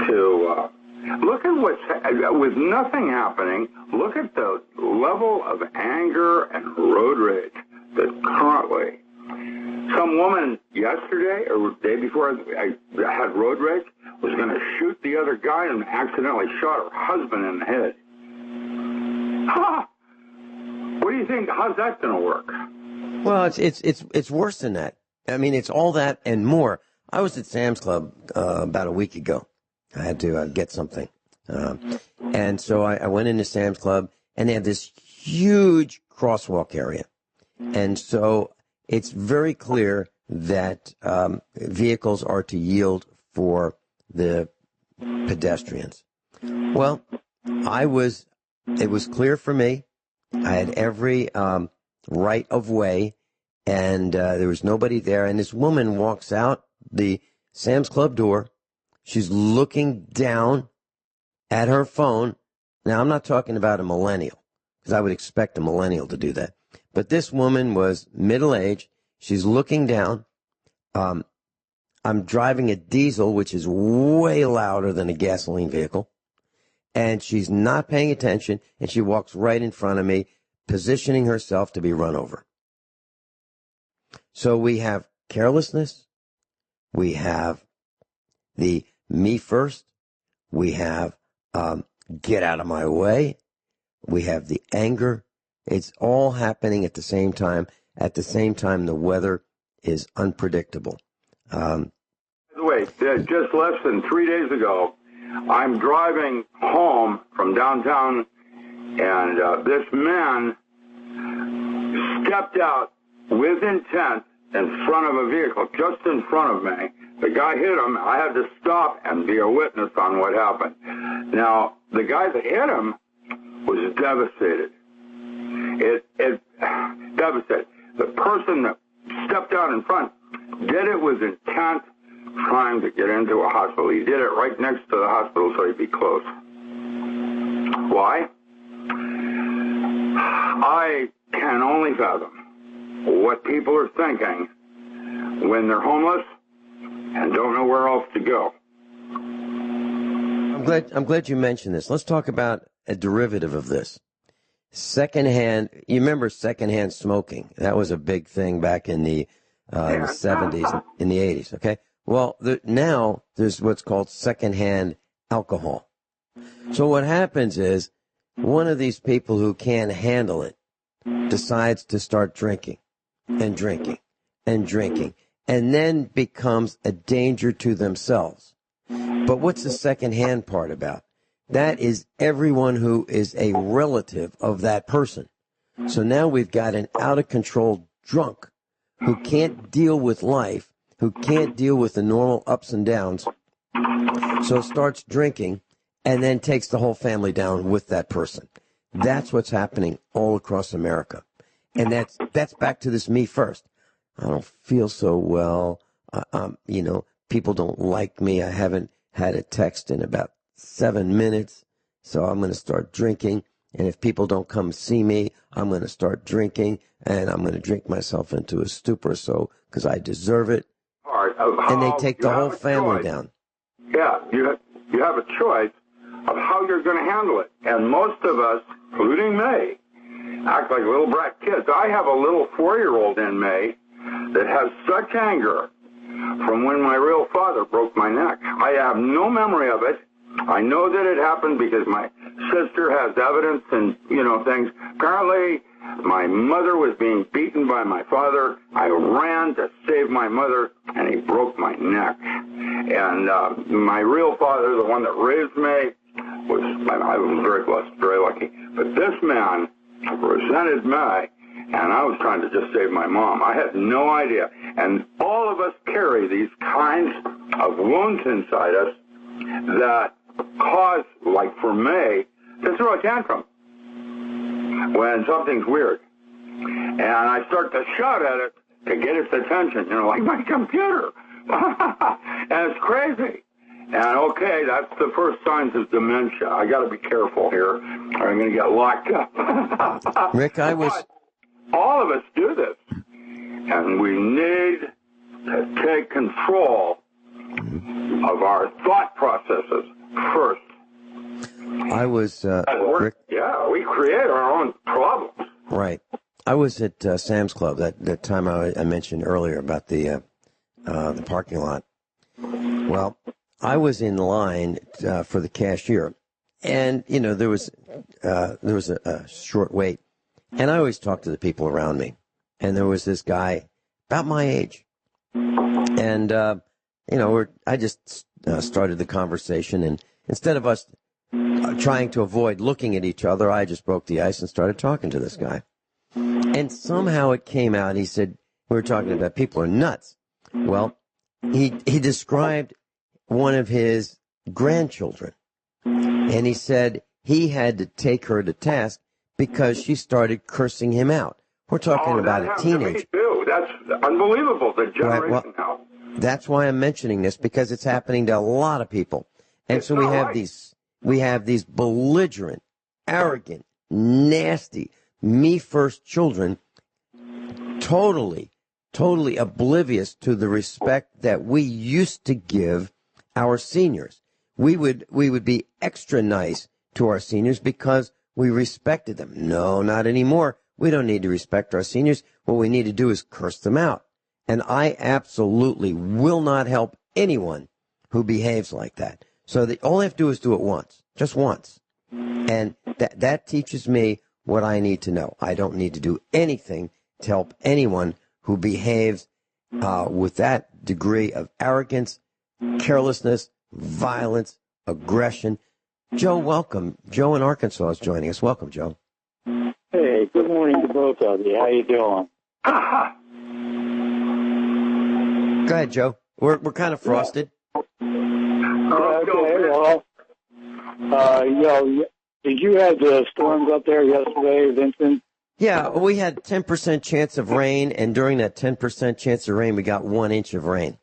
to, look at with nothing happening, look at the level of anger and road rage that currently, some woman yesterday or the day before I had road rage was going to shoot the other guy and accidentally shot her husband in the head. What do you think? How's that going to work? Well, it's worse than that. I mean, it's all that and more. I was at Sam's Club about a week ago. I had to get something. And so I went into Sam's Club, and they had this huge crosswalk area. And so it's very clear that vehicles are to yield for the pedestrians. Well, it was clear for me. I had every right of way, and there was nobody there. And this woman walks out the Sam's Club door. She's looking down at her phone. Now, I'm not talking about a millennial, because I would expect a millennial to do that. But this woman was middle-aged. She's looking down. I'm driving a diesel, which is way louder than a gasoline vehicle. And she's not paying attention, and she walks right in front of me, positioning herself to be run over. So we have carelessness. We have the me first. We have get out of my way. We have the anger. It's all happening at the same time. At the same time, the weather is unpredictable. By the way, just less than 3 days ago, I'm driving home from downtown, and this man stepped out with intent in front of a vehicle, just in front of me. The guy hit him. I had to stop and be a witness on what happened. Now, the guy that hit him was devastated. It devastated. The person that stepped out in front did it with intent, trying to get into a hospital. He did it right next to the hospital so he'd be close. Why? I can only fathom what people are thinking when they're homeless and don't know where else to go. I'm glad you mentioned this. Let's talk about a derivative of this. Secondhand, you remember secondhand smoking? That was a big thing back in the 70s, in the 80s, okay? Well, now there's what's called secondhand alcohol. So what happens is one of these people who can't handle it decides to start drinking and drinking and drinking, and then becomes a danger to themselves. But what's the secondhand part about? That is everyone who is a relative of that person. So now we've got an out-of-control drunk who can't deal with life, who can't deal with the normal ups and downs, so starts drinking and then takes the whole family down with that person. That's what's happening all across America. And that's back to this me first. I don't feel so well. People don't like me. I haven't had a text in about 7 minutes, so I'm going to start drinking. And if people don't come see me, I'm going to start drinking, and I'm going to drink myself into a stupor, because I deserve it. And they take the whole family down. Yeah, you have a choice of how you're going to handle it. And most of us, including me, act like little brat kids. I have a little 4-year-old in me that has such anger from when my real father broke my neck. I have no memory of it. I know that it happened because my sister has evidence and, things. Apparently, my mother was being beaten by my father. I ran to save my mother, and he broke my neck. And my real father, the one that raised me, I was very blessed, very lucky. But this man resented me, and I was trying to just save my mom. I had no idea. And all of us carry these kinds of wounds inside us that cause, like for me, to throw a tantrum when something's weird. And I start to shout at it to get its attention, like my computer. And it's crazy. And okay, that's the first signs of dementia. I got to be careful here, or I'm going to get locked up. Rick, all of us do this, and we need to take control of our thought processes first. Rick, we create our own problems. Right. I was at Sam's Club that time I mentioned earlier about the parking lot. Well, I was in line for the cashier, and there was a short wait, and I always talk to the people around me, and there was this guy about my age, and I just started the conversation, and instead of us trying to avoid looking at each other, I just broke the ice and started talking to this guy. And somehow it came out, he said, we were talking about people are nuts. Well, he described one of his grandchildren, and he said he had to take her to task because she started cursing him out. We're talking about a teenager. Me too. That's unbelievable, the generation now. That's why I'm mentioning this, because it's happening to a lot of people. And so we have these belligerent, arrogant, nasty, me-first children, totally oblivious to the respect that we used to give our seniors. We would be extra nice to our seniors because we respected them. No, not anymore. We don't need to respect our seniors. What we need to do is curse them out. And I absolutely will not help anyone who behaves like that. So all I have to do is do it once, just once. And that teaches me what I need to know. I don't need to do anything to help anyone who behaves with that degree of arrogance, carelessness, violence, aggression. Joe, welcome. Joe in Arkansas is joining us. Welcome, Joe. Hey, good morning to both of you. How you doing? Go ahead, Joe. We're kind of frosted. Okay, well, did you have the storms up there yesterday, Vincent? Yeah, we had 10% chance of rain, and during that 10% chance of rain, we got 1 inch of rain.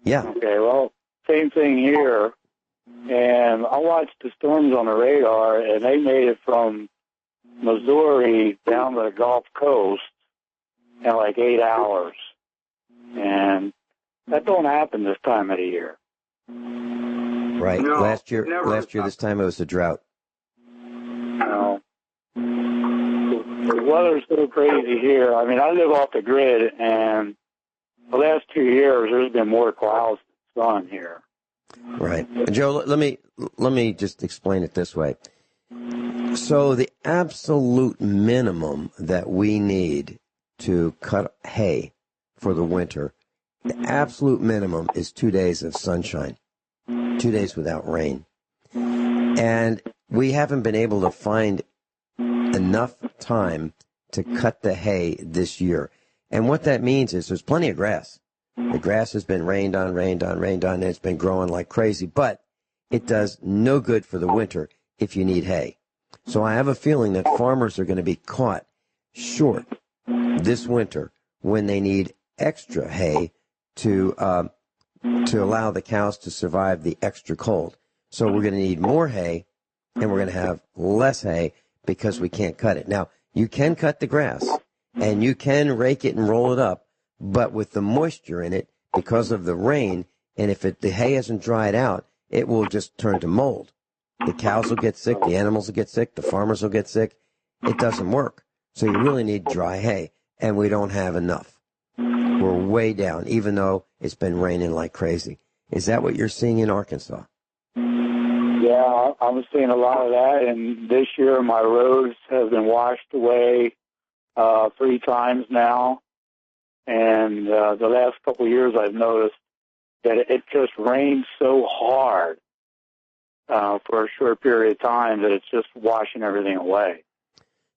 Yeah. Okay, well, same thing here. And I watched the storms on the radar, and they made it from Missouri down to the Gulf Coast in like 8 hours. And that don't happen this time of the year. Right. No, last year this time it was a drought. No. The weather's so crazy here. I mean, I live off the grid, and the last 2 years there's been more clouds than sun here. Right. Joe, let me just explain it this way. So the absolute minimum that we need to cut hay for the winter, the absolute minimum is 2 days of sunshine, 2 days without rain. And we haven't been able to find enough time to cut the hay this year. And what that means is there's plenty of grass. The grass has been rained on, and it's been growing like crazy, but it does no good for the winter if you need hay. So I have a feeling that farmers are going to be caught short this winter when they need extra hay to allow the cows to survive the extra cold. So we're going to need more hay, and we're going to have less hay because we can't cut it. Now, you can cut the grass, and you can rake it and roll it up, but with the moisture in it, because of the rain, and if the hay hasn't dried out, it will just turn to mold. The cows will get sick, the animals will get sick, the farmers will get sick. It doesn't work. So you really need dry hay, and we don't have enough. We're way down, even though it's been raining like crazy. Is that what you're seeing in Arkansas? Yeah, I'm seeing a lot of that, and this year my roads have been washed away 3 times now. And the last couple of years I've noticed that it just rains so hard for a short period of time that it's just washing everything away.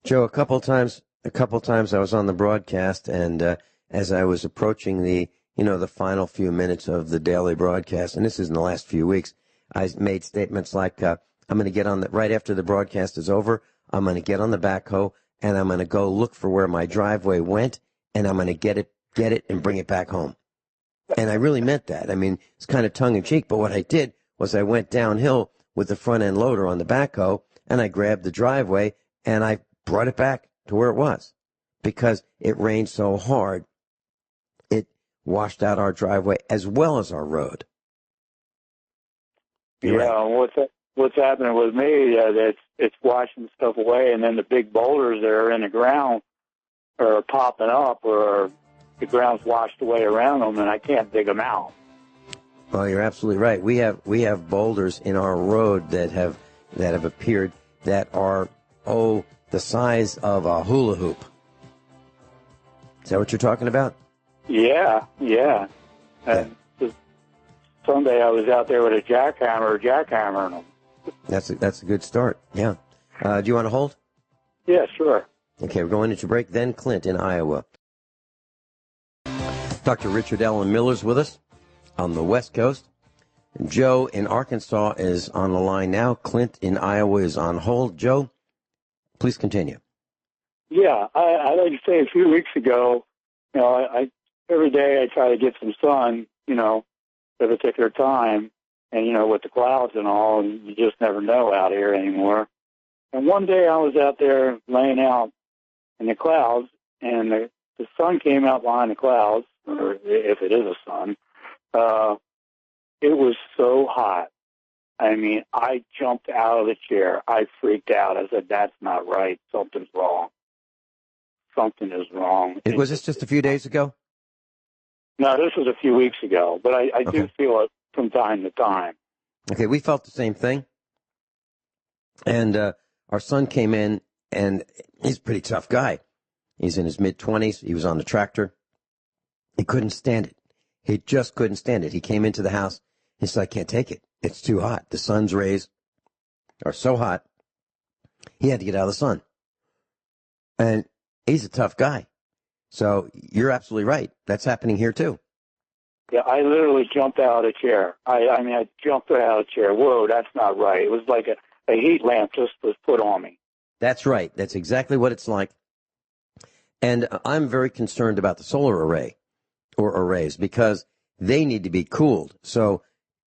Joe, a couple times I was on the broadcast, and as I was approaching the final few minutes of the daily broadcast, and this is in the last few weeks, I made statements like, I'm going to get on right after the broadcast is over, I'm going to get on the backhoe, and I'm going to go look for where my driveway went, and I'm going to get it and bring it back home. And I really meant that. I mean, it's kind of tongue-in-cheek, but what I did was I went downhill with the front-end loader on the backhoe, and I grabbed the driveway, and I brought it back to where it was. Because it rained so hard, it washed out our driveway as well as our road. You're right. What's happening with me, it's washing stuff away, and then the big boulders that are in the ground are popping up, or the ground's washed away around them, and I can't dig them out. Well, you're absolutely right. We have boulders in our road that have appeared that are the size of a hula hoop. Is that what you're talking about? Yeah. Just Sunday I was out there with a jackhammering them. That's a good start. Yeah. Do you want to hold? Yeah, sure. Okay, we're going into break. Then Clint in Iowa. Dr. Richard Allen Miller's with us on the West Coast. Joe in Arkansas is on the line now. Clint in Iowa is on hold. Joe, please continue. Yeah, I'd like to say a few weeks ago, I every day I try to get some sun, at a particular time, and, with the clouds and all, and you just never know out here anymore. And one day I was out there laying out in the clouds, and the sun came out behind the clouds, or if it is a sun. It was so hot. I mean, I jumped out of the chair. I freaked out. I said, that's not right. Something's wrong. Something is wrong. Was this just a few days ago? No, this was a few weeks ago, but I do feel it from time to time. Okay, we felt the same thing. And our son came in, and he's a pretty tough guy. He's in his mid-20s. He was on the tractor. He couldn't stand it. He just couldn't stand it. He came into the house. He said, I can't take it. It's too hot. The sun's rays are so hot. He had to get out of the sun. And he's a tough guy. So you're absolutely right. That's happening here, too. Yeah, I literally jumped out of the chair. I jumped out of the chair. Whoa, that's not right. It was like a heat lamp just was put on me. That's right. That's exactly what it's like. And I'm very concerned about the solar array or arrays because they need to be cooled. So,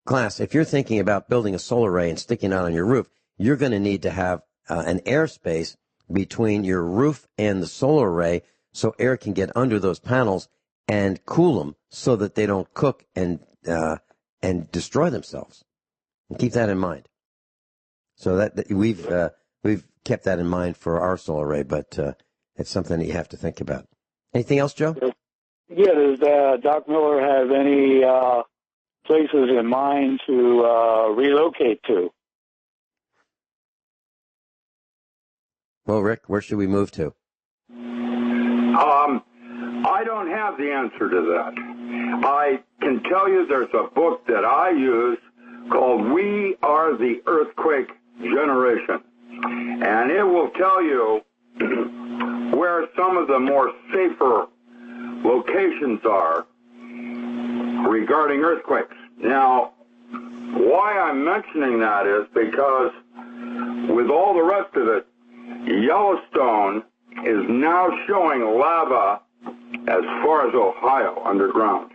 class, if you're thinking about building a solar array and sticking it on your roof, you're going to need to have an airspace between your roof and the solar array so air can get under those panels and cool them so that they don't cook and destroy themselves. And keep that in mind. So that we've kept that in mind for our solar array, but it's something that you have to think about. Anything else, Joe? Yeah, does Doc Miller have any places in mind to relocate to? Well, Rick, where should we move to? I don't have the answer to that. I can tell you there's a book that I use called We Are the Earthquake Generation. And it will tell you where some of the more safer locations are regarding earthquakes. Now, why I'm mentioning that is because with all the rest of it, Yellowstone is now showing lava as far as Ohio underground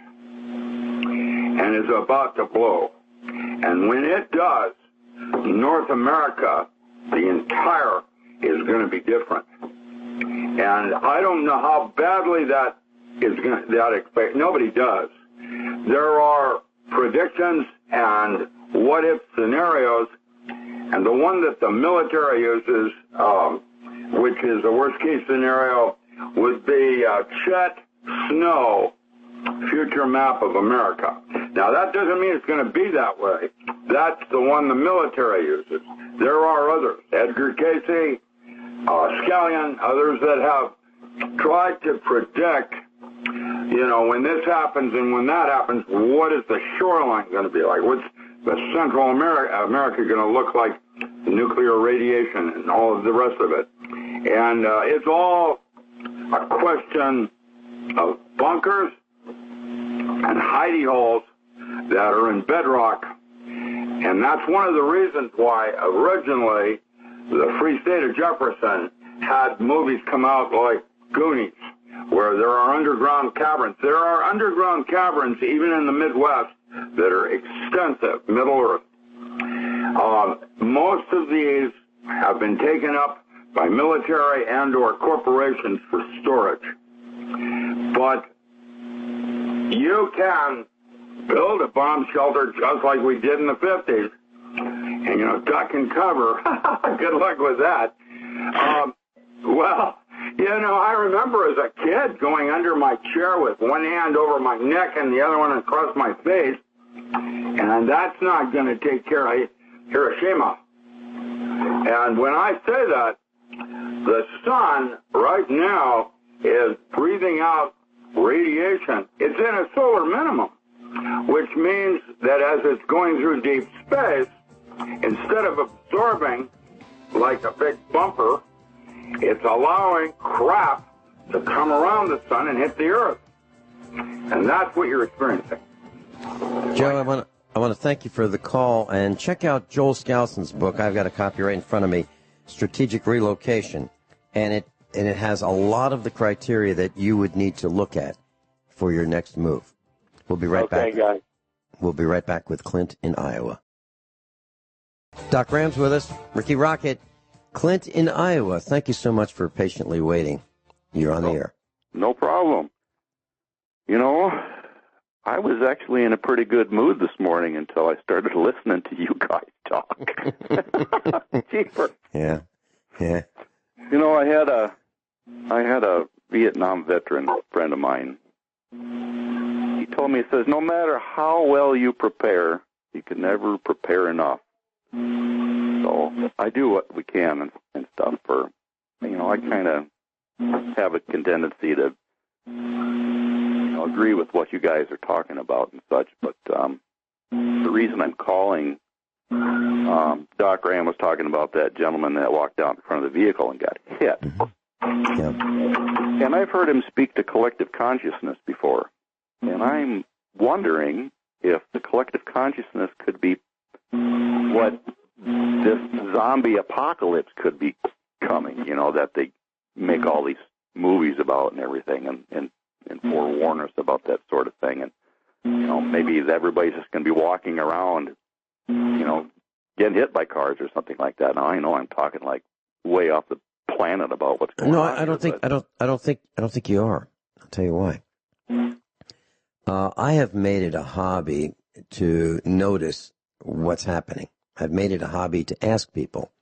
and is about to blow. And when it does, North America, the entire, is going to be different. And I don't know how badly that is going to expect. Nobody does. There are predictions and what-if scenarios, and the one that the military uses, which is the worst-case scenario, would be Chet Snow future map of America. Now, that doesn't mean it's going to be that way. That's the one the military uses. There are others, Edgar Casey, Scallion, others that have tried to predict, you know, when this happens and when that happens, what is the shoreline going to be like? What's the Central America going to look like? Nuclear radiation and all of the rest of it. And it's all a question of bunkers and hidey holes that are in bedrock. And that's one of the reasons why originally the Free State of Jefferson had movies come out like Goonies, where there are underground caverns. There are underground caverns even in the Midwest that are extensive, Middle Earth. Most of these have been taken up by military and or corporations for storage. But you can build a bomb shelter just like we did in the 50s and, you know, duck and cover. Good luck with that. Well, you know, I remember as a kid going under my chair with one hand over my neck and the other one across my face, and that's not going to take care of Hiroshima. And when I say that, the sun right now is breathing out radiation. It's in a solar minimum, which means that as it's going through deep space, instead of absorbing like a big bumper, it's allowing crap to come around the sun and hit the earth. And that's what you're experiencing. Joe, I want to thank you for the call, and check out Joel Skousen's book. I've got a copy right in front of me, Strategic Relocation, and it has a lot of the criteria that you would need to look at for your next move. We'll be right back. Okay, guys. We'll be right back with Clint in Iowa. Doc Ram's with us, Ricky Rocket, Clint in Iowa. Thank you so much for patiently waiting. You're on the air. No problem. You know, I was actually in a pretty good mood this morning until I started listening to you guys talk. Cheaper. Yeah. You know, I had a Vietnam veteran friend of mine. He told me, he says, no matter how well you prepare, you can never prepare enough. So I do what we can and stuff for, you know, I kind of have a tendency to, you know, agree with what you guys are talking about and such, but the reason I'm calling, Doc Ram was talking about that gentleman that walked out in front of the vehicle and got hit. Mm-hmm. Yeah. And I've heard him speak to collective consciousness before, and I'm wondering if the collective consciousness could be what this zombie apocalypse could be coming, you know, that they make all these movies about and everything and forewarn us about that sort of thing. And, you know, maybe everybody's just going to be walking around, you know, getting hit by cars or something like that. Now, I know I'm talking like way off the planet about what's going on. No, I don't think you are. I'll tell you why. I have made it a hobby to notice what's happening. I've made it a hobby to ask people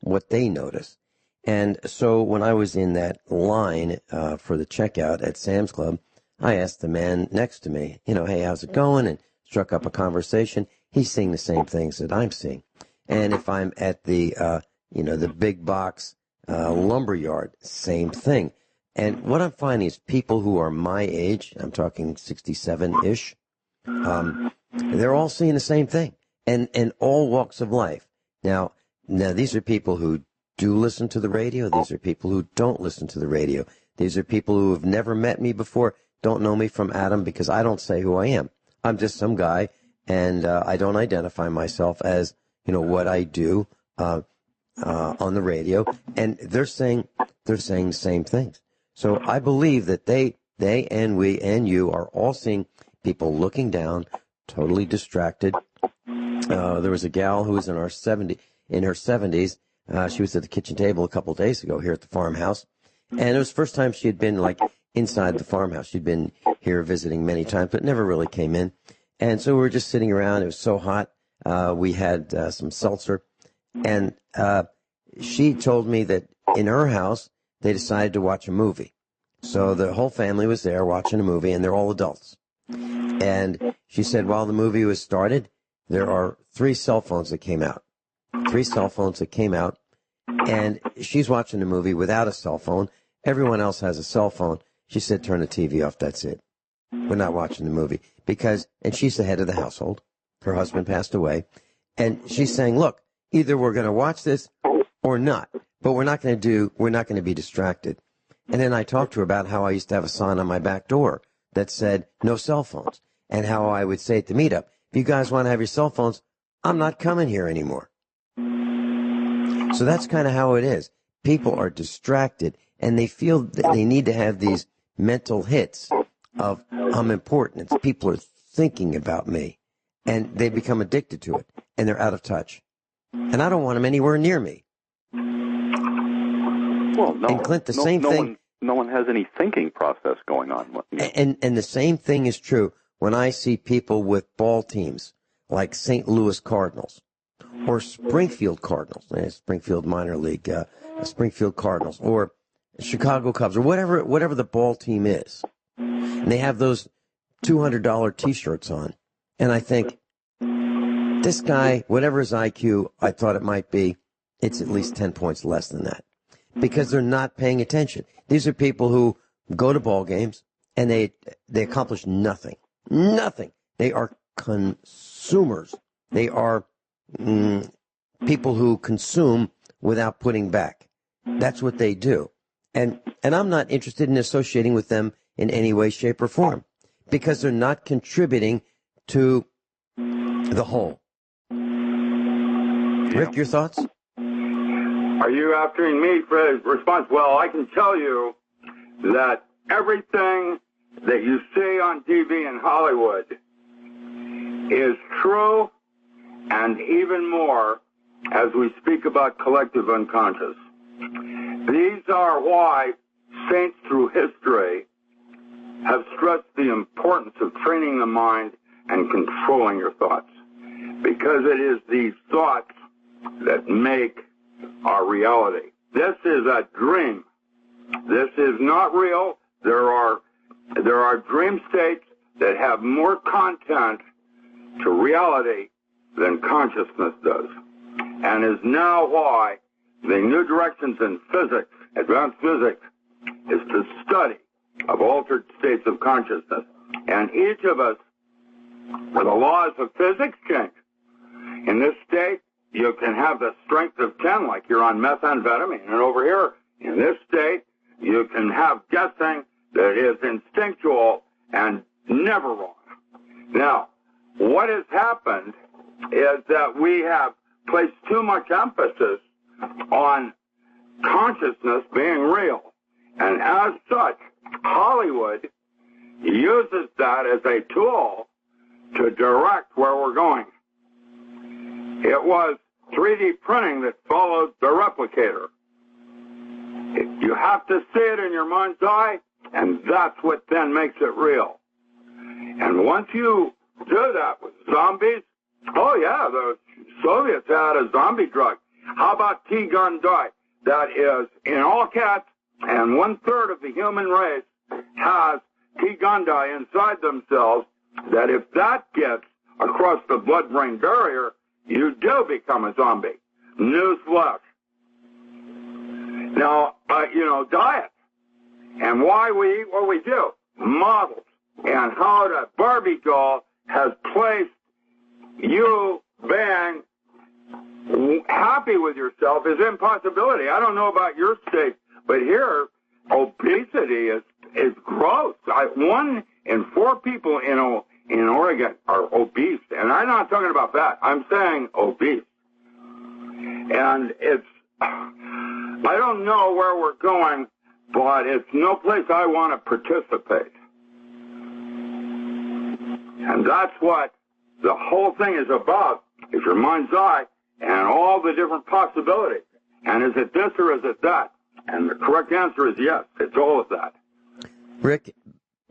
what they notice. And so when I was in that line for the checkout at Sam's Club, I asked the man next to me, you know, hey, how's it going? And struck up a conversation. He's seeing the same things that I'm seeing. And if I'm at the, the big box lumber yard, same thing. And what I'm finding is people who are my age, I'm talking 67-ish, they're all seeing the same thing. And all walks of life. Now these are people who do listen to the radio. These are people who don't listen to the radio. These are people who have never met me before, don't know me from Adam because I don't say who I am. I'm just some guy, and I don't identify myself as, what I do on the radio. And they're saying the same things. So I believe that they and we and you are all seeing people looking down, totally distracted. There was a gal who was in her 70s. She was at the kitchen table a couple of days ago here at the farmhouse. And it was the first time she had been, inside the farmhouse. She'd been here visiting many times, but never really came in. And so we were just sitting around. It was so hot. We had some seltzer. And she told me that in her house, they decided to watch a movie. So the whole family was there watching a movie, and they're all adults. And she said while the movie was started, there are 3 cell phones that came out. 3 cell phones that came out. And she's watching the movie without a cell phone. Everyone else has a cell phone. She said, turn the TV off. That's it. We're not watching the movie. And she's the head of the household. Her husband passed away. And she's saying, look, either we're going to watch this or not. But we're not going to be distracted. And then I talked to her about how I used to have a sign on my back door that said, no cell phones. And how I would say at the meetup, if you guys want to have your cell phones, I'm not coming here anymore. So that's kind of how it is. People are distracted, and they feel that they need to have these mental hits of, I'm important. People are thinking about me, and they become addicted to it, and they're out of touch. And I don't want them anywhere near me. Well, no. And Clint, the same thing. No one has any thinking process going on. And the same thing is true when I see people with ball teams like St. Louis Cardinals or Springfield Cardinals, Springfield minor league, Springfield Cardinals, or Chicago Cubs, or whatever the ball team is. And they have those $200 T-shirts on. And I think, this guy, whatever his IQ I thought it might be, it's at least 10 points less than that. Because they're not paying attention. These are people who go to ball games and they accomplish nothing. Nothing. They are consumers. They are people who consume without putting back. That's what they do. And I'm not interested in associating with them in any way, shape, or form because they're not contributing to the whole. Rick, your thoughts? Are you asking me for a response? Well, I can tell you that everything that you see on TV in Hollywood is true, and even more as we speak about collective unconscious. These are why saints through history have stressed the importance of training the mind and controlling your thoughts, because it is these thoughts that make our reality. This is a dream. This is not real. There are dream states that have more content to reality than consciousness does, and is now why the new directions in physics, advanced physics, is the study of altered states of consciousness. And each of us, where the laws of physics change. In this state, you can have the strength of 10, like you're on methamphetamine. And over here, in this state, you can have guessing that is instinctual and never wrong. Now, what has happened is that we have placed too much emphasis on consciousness being real. And as such, Hollywood uses that as a tool to direct where we're going. It was 3D printing that followed the replicator. You have to see it in your mind's eye, and that's what then makes it real. And once you do that with zombies, oh yeah, the Soviets had a zombie drug. How about T-gun dye? That is in all cats, and 1/3 of the human race has T-gun dye inside themselves, that if that gets across the blood-brain barrier, you do become a zombie. Newsflash. Now, diet. And why we eat what we do. Models. And how the Barbie doll has placed you being happy with yourself is impossibility. I don't know about your state, but here, obesity is gross. 1 in 4 people in Oregon are obese. And I'm not talking about fat. I'm saying obese. And it's, I don't know where we're going, but it's no place I want to participate. And that's what the whole thing is about, is your mind's eye and all the different possibilities. And is it this or is it that? And the correct answer is yes, it's all of that. Rick,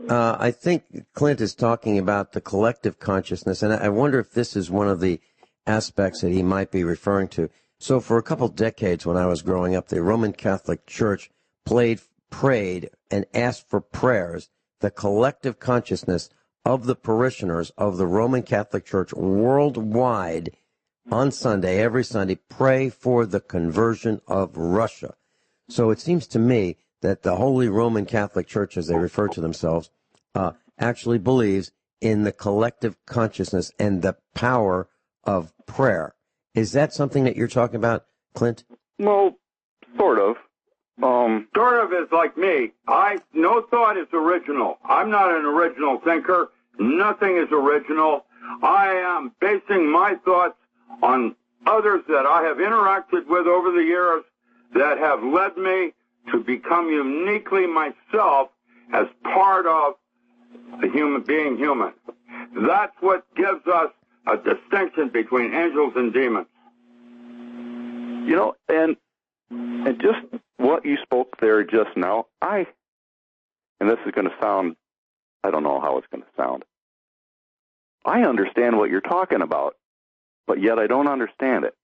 I think Clint is talking about the collective consciousness, and I wonder if this is one of the aspects that he might be referring to. So for a couple decades when I was growing up, the Roman Catholic Church prayed and asked for prayers, the collective consciousness of the parishioners of the Roman Catholic Church worldwide on Sunday, every Sunday, pray for the conversion of Russia. So it seems to me that the Holy Roman Catholic Church, as they refer to themselves, actually believes in the collective consciousness and the power of prayer. Is that something that you're talking about, Clint? No, sort of. Sort of is like me. No thought is original. I'm not an original thinker. Nothing is original. I am basing my thoughts on others that I have interacted with over the years that have led me to become uniquely myself as part of the being human. That's what gives us a distinction between angels and demons. You know, and just what you spoke there just now, and this is going to sound, I don't know how it's going to sound. I understand what you're talking about, but yet I don't understand it.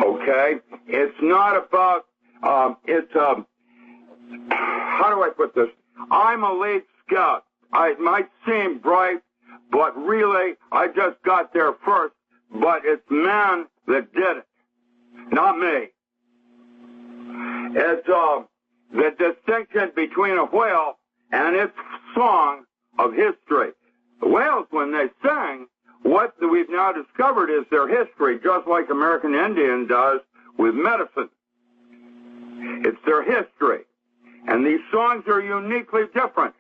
Okay? It's not about, how do I put this? I'm a late scout. I might seem bright, but really I just got there first, but it's man that did it, not me. It's the distinction between a whale and its song of history. The whales, when they sing, what we've now discovered is their history, just like American Indian does with medicine. It's their history. And these songs are uniquely different.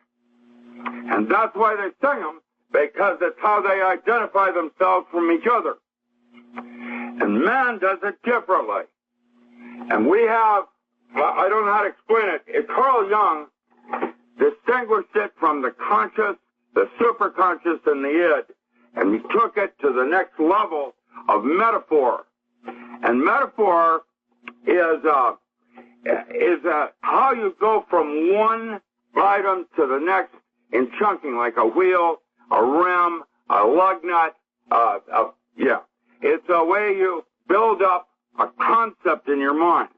And that's why they sing them, because it's how they identify themselves from each other. And man does it differently. And we have, I don't know how to explain it. Carl Jung distinguished it from the conscious, the superconscious, and the id. And he took it to the next level of metaphor. And metaphor is how you go from one item to the next in chunking, like a wheel, a rim, a lug nut. It's a way you build up a concept in your mind.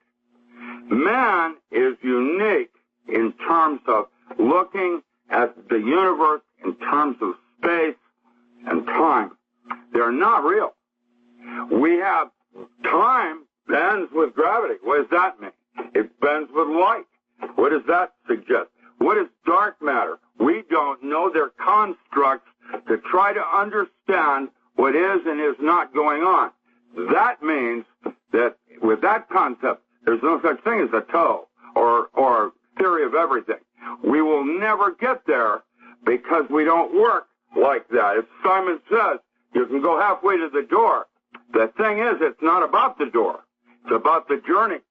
Man is unique in terms of looking at the universe in terms of space and time. They're not real. We have time bends with gravity. What does that mean? It bends with light. What does that suggest? What is dark matter? We don't know. They're constructs to try to understand what is and is not going on. That means that with that concept, there's no such thing as a toe or theory of everything. We will never get there because we don't work like that. As Simon says, you can go halfway to the door. The thing is, it's not about the door. It's about the journey.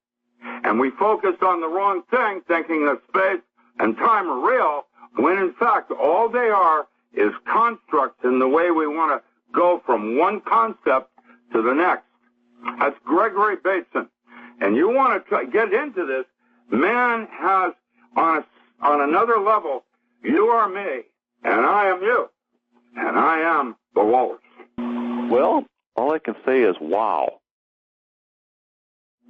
And we focus on the wrong thing, thinking that space and time are real, when in fact all they are is constructs in the way we want to go from one concept to the next. That's Gregory Bateson. And you want to get into this, man has, on another level, you are me, and I am you, and I am the walrus. Well, all I can say is wow.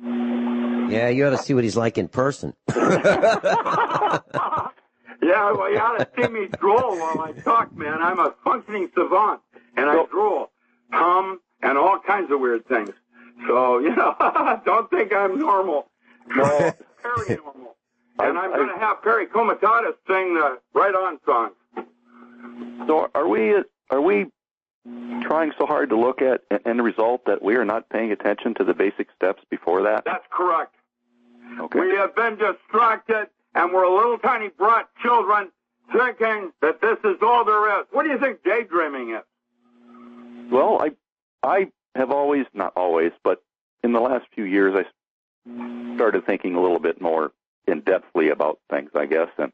Yeah, you ought to see what he's like in person. Yeah, well, you ought to see me drool while I talk, man. I'm a functioning savant, and I drool, hum, and all kinds of weird things. So, don't think I'm normal. No, very normal. And I'm going to have Perry Comitatus sing the Right On song. So are we trying so hard to look at an end result that we are not paying attention to the basic steps before that? That's correct. Okay. We have been distracted, and we're little tiny brat children thinking that this is all there is. What do you think daydreaming is? Well, I have always, not always, but in the last few years, I started thinking a little bit more in-depthly about things, I guess. And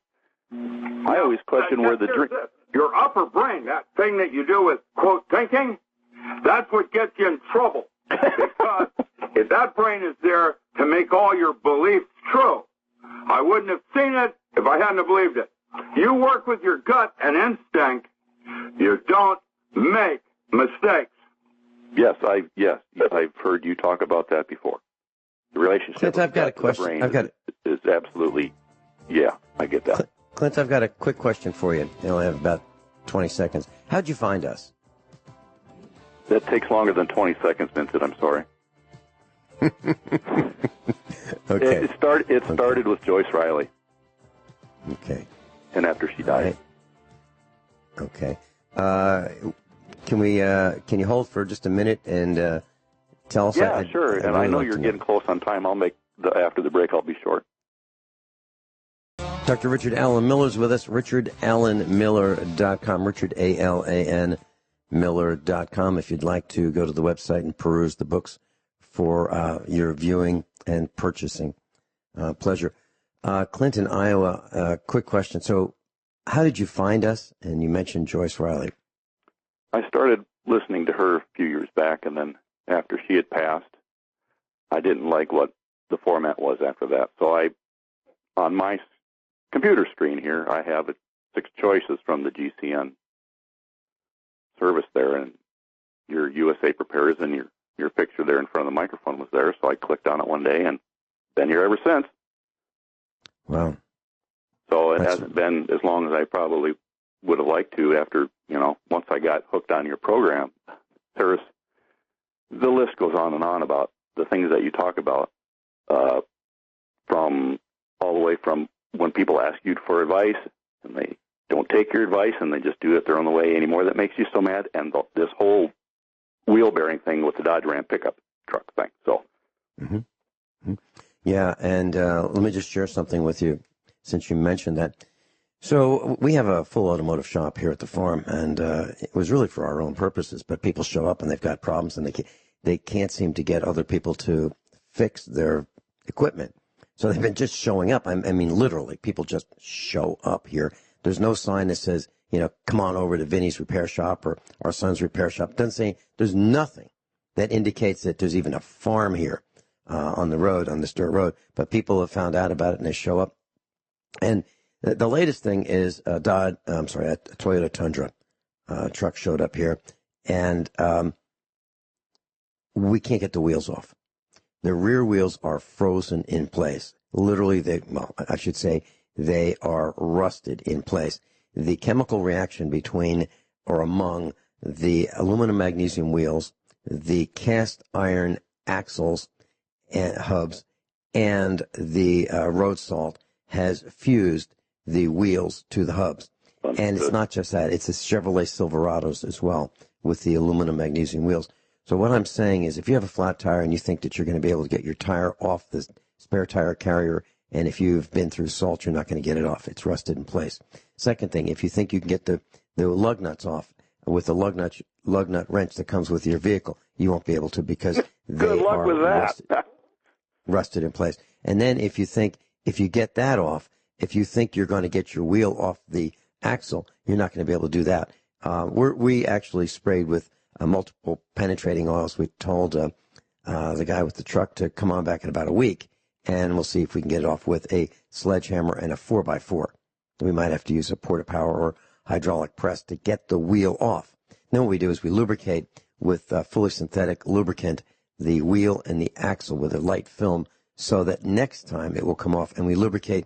I always question where the dream... Your upper brain, that thing that you do with, quote, thinking, that's what gets you in trouble. Because if that brain is there to make all your beliefs true, I wouldn't have seen it if I hadn't have believed it. You work with your gut and instinct. You don't make mistakes. Yes, I've heard you talk about that before. The relationship. Clint, I've got a question. Is absolutely, yeah, I get that. Clint, I've got a quick question for you. You only have about 20 seconds. How'd you find us? That takes longer than 20 seconds, Vincent. I'm sorry. Okay. It started with Joyce Riley. Okay. And after she died. Right. Okay. Can you hold for just a minute and tell us? Yeah, sure. And I know you're getting close on time. After the break, I'll be short. Dr. Richard Allen Miller's with us. RichardAllenMiller.com. Richard, A-L-A-N, Miller.com. If you'd like to go to the website and peruse the books for your viewing and purchasing. Pleasure. Clinton, Iowa, quick question. So how did you find us? And you mentioned Joyce Riley. I started listening to her a few years back, and then after she had passed, I didn't like what the format was after that. So on my computer screen here, I have 6 choices from the GCN service there, and your USA Prepares and your picture there in front of the microphone was there. So I clicked on it one day, and been here ever since. Wow. So it hasn't been as long as I probably would have liked to after, once I got hooked on your program. The list goes on and on about the things that you talk about, from all the way from when people ask you for advice and they don't take your advice and they just do it their own way anymore. That makes you so mad. And this whole wheel bearing thing with the Dodge Ram pickup truck thing. So. Mm-hmm. Yeah. And let me just share something with you since you mentioned that. So we have a full automotive shop here at the farm, and it was really for our own purposes, but people show up and they've got problems and they can't seem to get other people to fix their equipment. So they've been just showing up. I mean, literally, people just show up here. There's no sign that says, come on over to Vinny's repair shop or our son's repair shop. It doesn't say, there's nothing that indicates that there's even a farm here on the road, on this dirt road. But people have found out about it and they show up. And the latest thing is a Toyota Tundra truck showed up here, and we can't get the wheels off. The rear wheels are frozen in place. Literally, they are rusted in place. The chemical reaction between or among the aluminum magnesium wheels, the cast iron axles and hubs, and the road salt has fused the wheels to the hubs. And it's not just that. It's the Chevrolet Silverados as well with the aluminum magnesium wheels. So what I'm saying is if you have a flat tire and you think that you're going to be able to get your tire off the spare tire carrier, and if you've been through salt, you're not going to get it off. It's rusted in place. Second thing, if you think you can get the lug nuts off with the lug nut wrench that comes with your vehicle, you won't be able to because they are rusted in place. And then if you get that off, if you think you're going to get your wheel off the axle, you're not going to be able to do that. We actually sprayed with multiple penetrating oils. We told the guy with the truck to come on back in about a week, and we'll see if we can get it off with a sledgehammer and a 4x4. We might have to use a porta-power or hydraulic press to get the wheel off. Then what we do is we lubricate with fully synthetic lubricant the wheel and the axle with a light film so that next time it will come off, and we lubricate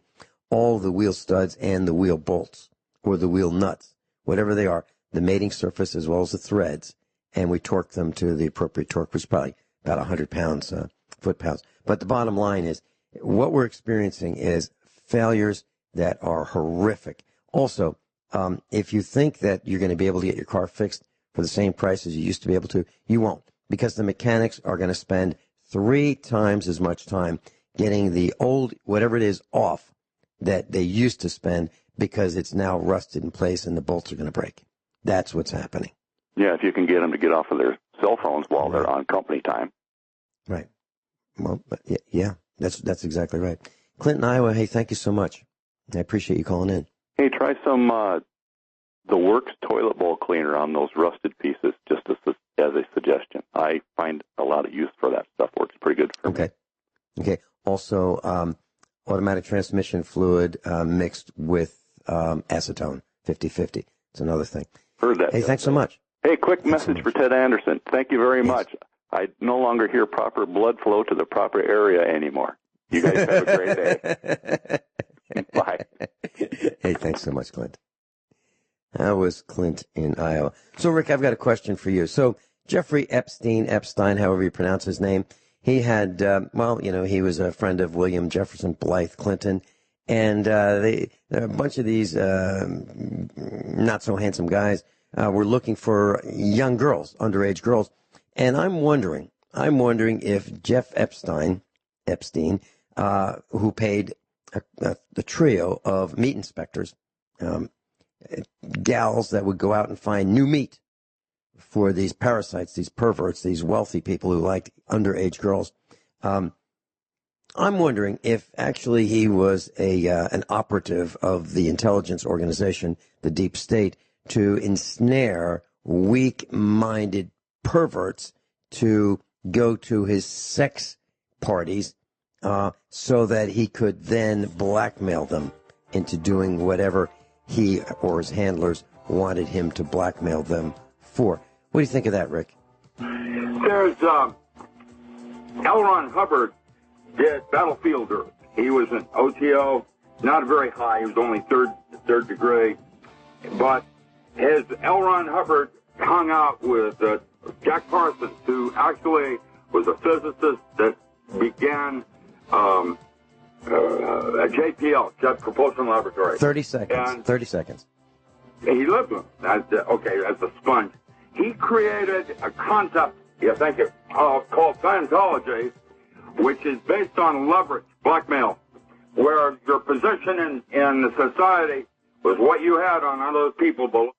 all the wheel studs and the wheel bolts or the wheel nuts, whatever they are, the mating surface as well as the threads, and we torque them to the appropriate torque, which is probably about 100 pounds, foot-pounds. But the bottom line is what we're experiencing is failures that are horrific. Also, if you think that you're going to be able to get your car fixed for the same price as you used to be able to, you won't, because the mechanics are going to spend 3 times as much time getting the old, whatever it is, off that they used to spend because it's now rusted in place and the bolts are going to break. That's what's happening. Yeah, if you can get them to get off of their cell phones while they're on company time. Right. Well, yeah, that's exactly right. Clinton, Iowa, hey, thank you so much. I appreciate you calling in. Hey, try some the Works toilet bowl cleaner on those rusted pieces, just as a suggestion. I find a lot of use for that stuff. Works pretty good for me. Okay. Also, automatic transmission fluid mixed with acetone, 50/50. It's another thing. Heard that. Hey, thanks so much. Hey, quick message for Ted Anderson. Thank you very much. I no longer hear proper blood flow to the proper area anymore. You guys have a great day. Bye. Hey, thanks so much, Clint. That was Clint in Iowa. So, Rick, I've got a question for you. So, Jeffrey Epstein, however you pronounce his name, he had, he was a friend of William Jefferson Blythe Clinton, and a bunch of these not-so-handsome guys were looking for young girls, underage girls. And I'm wondering if Jeff Epstein, who paid the trio of meat inspectors, gals that would go out and find new meat for these parasites, these perverts, these wealthy people who liked underage girls. I'm wondering if actually he was an operative of the intelligence organization, the deep state, to ensnare weak-minded perverts to go to his sex parties so that he could then blackmail them into doing whatever he or his handlers wanted him to blackmail them for. What do you think of that, Rick? There's L. Ron Hubbard did Battlefield Earth. He was an OTO, not very high. He was only third degree. But his L. Ron Hubbard hung out with Jack Parsons, who actually was a physicist that began a JPL, Jet Propulsion Laboratory. 30 seconds. And 30 seconds. He lived with him as a sponge. He created a concept, called Scientology, which is based on leverage, blackmail, where your position in the society was what you had on other people below.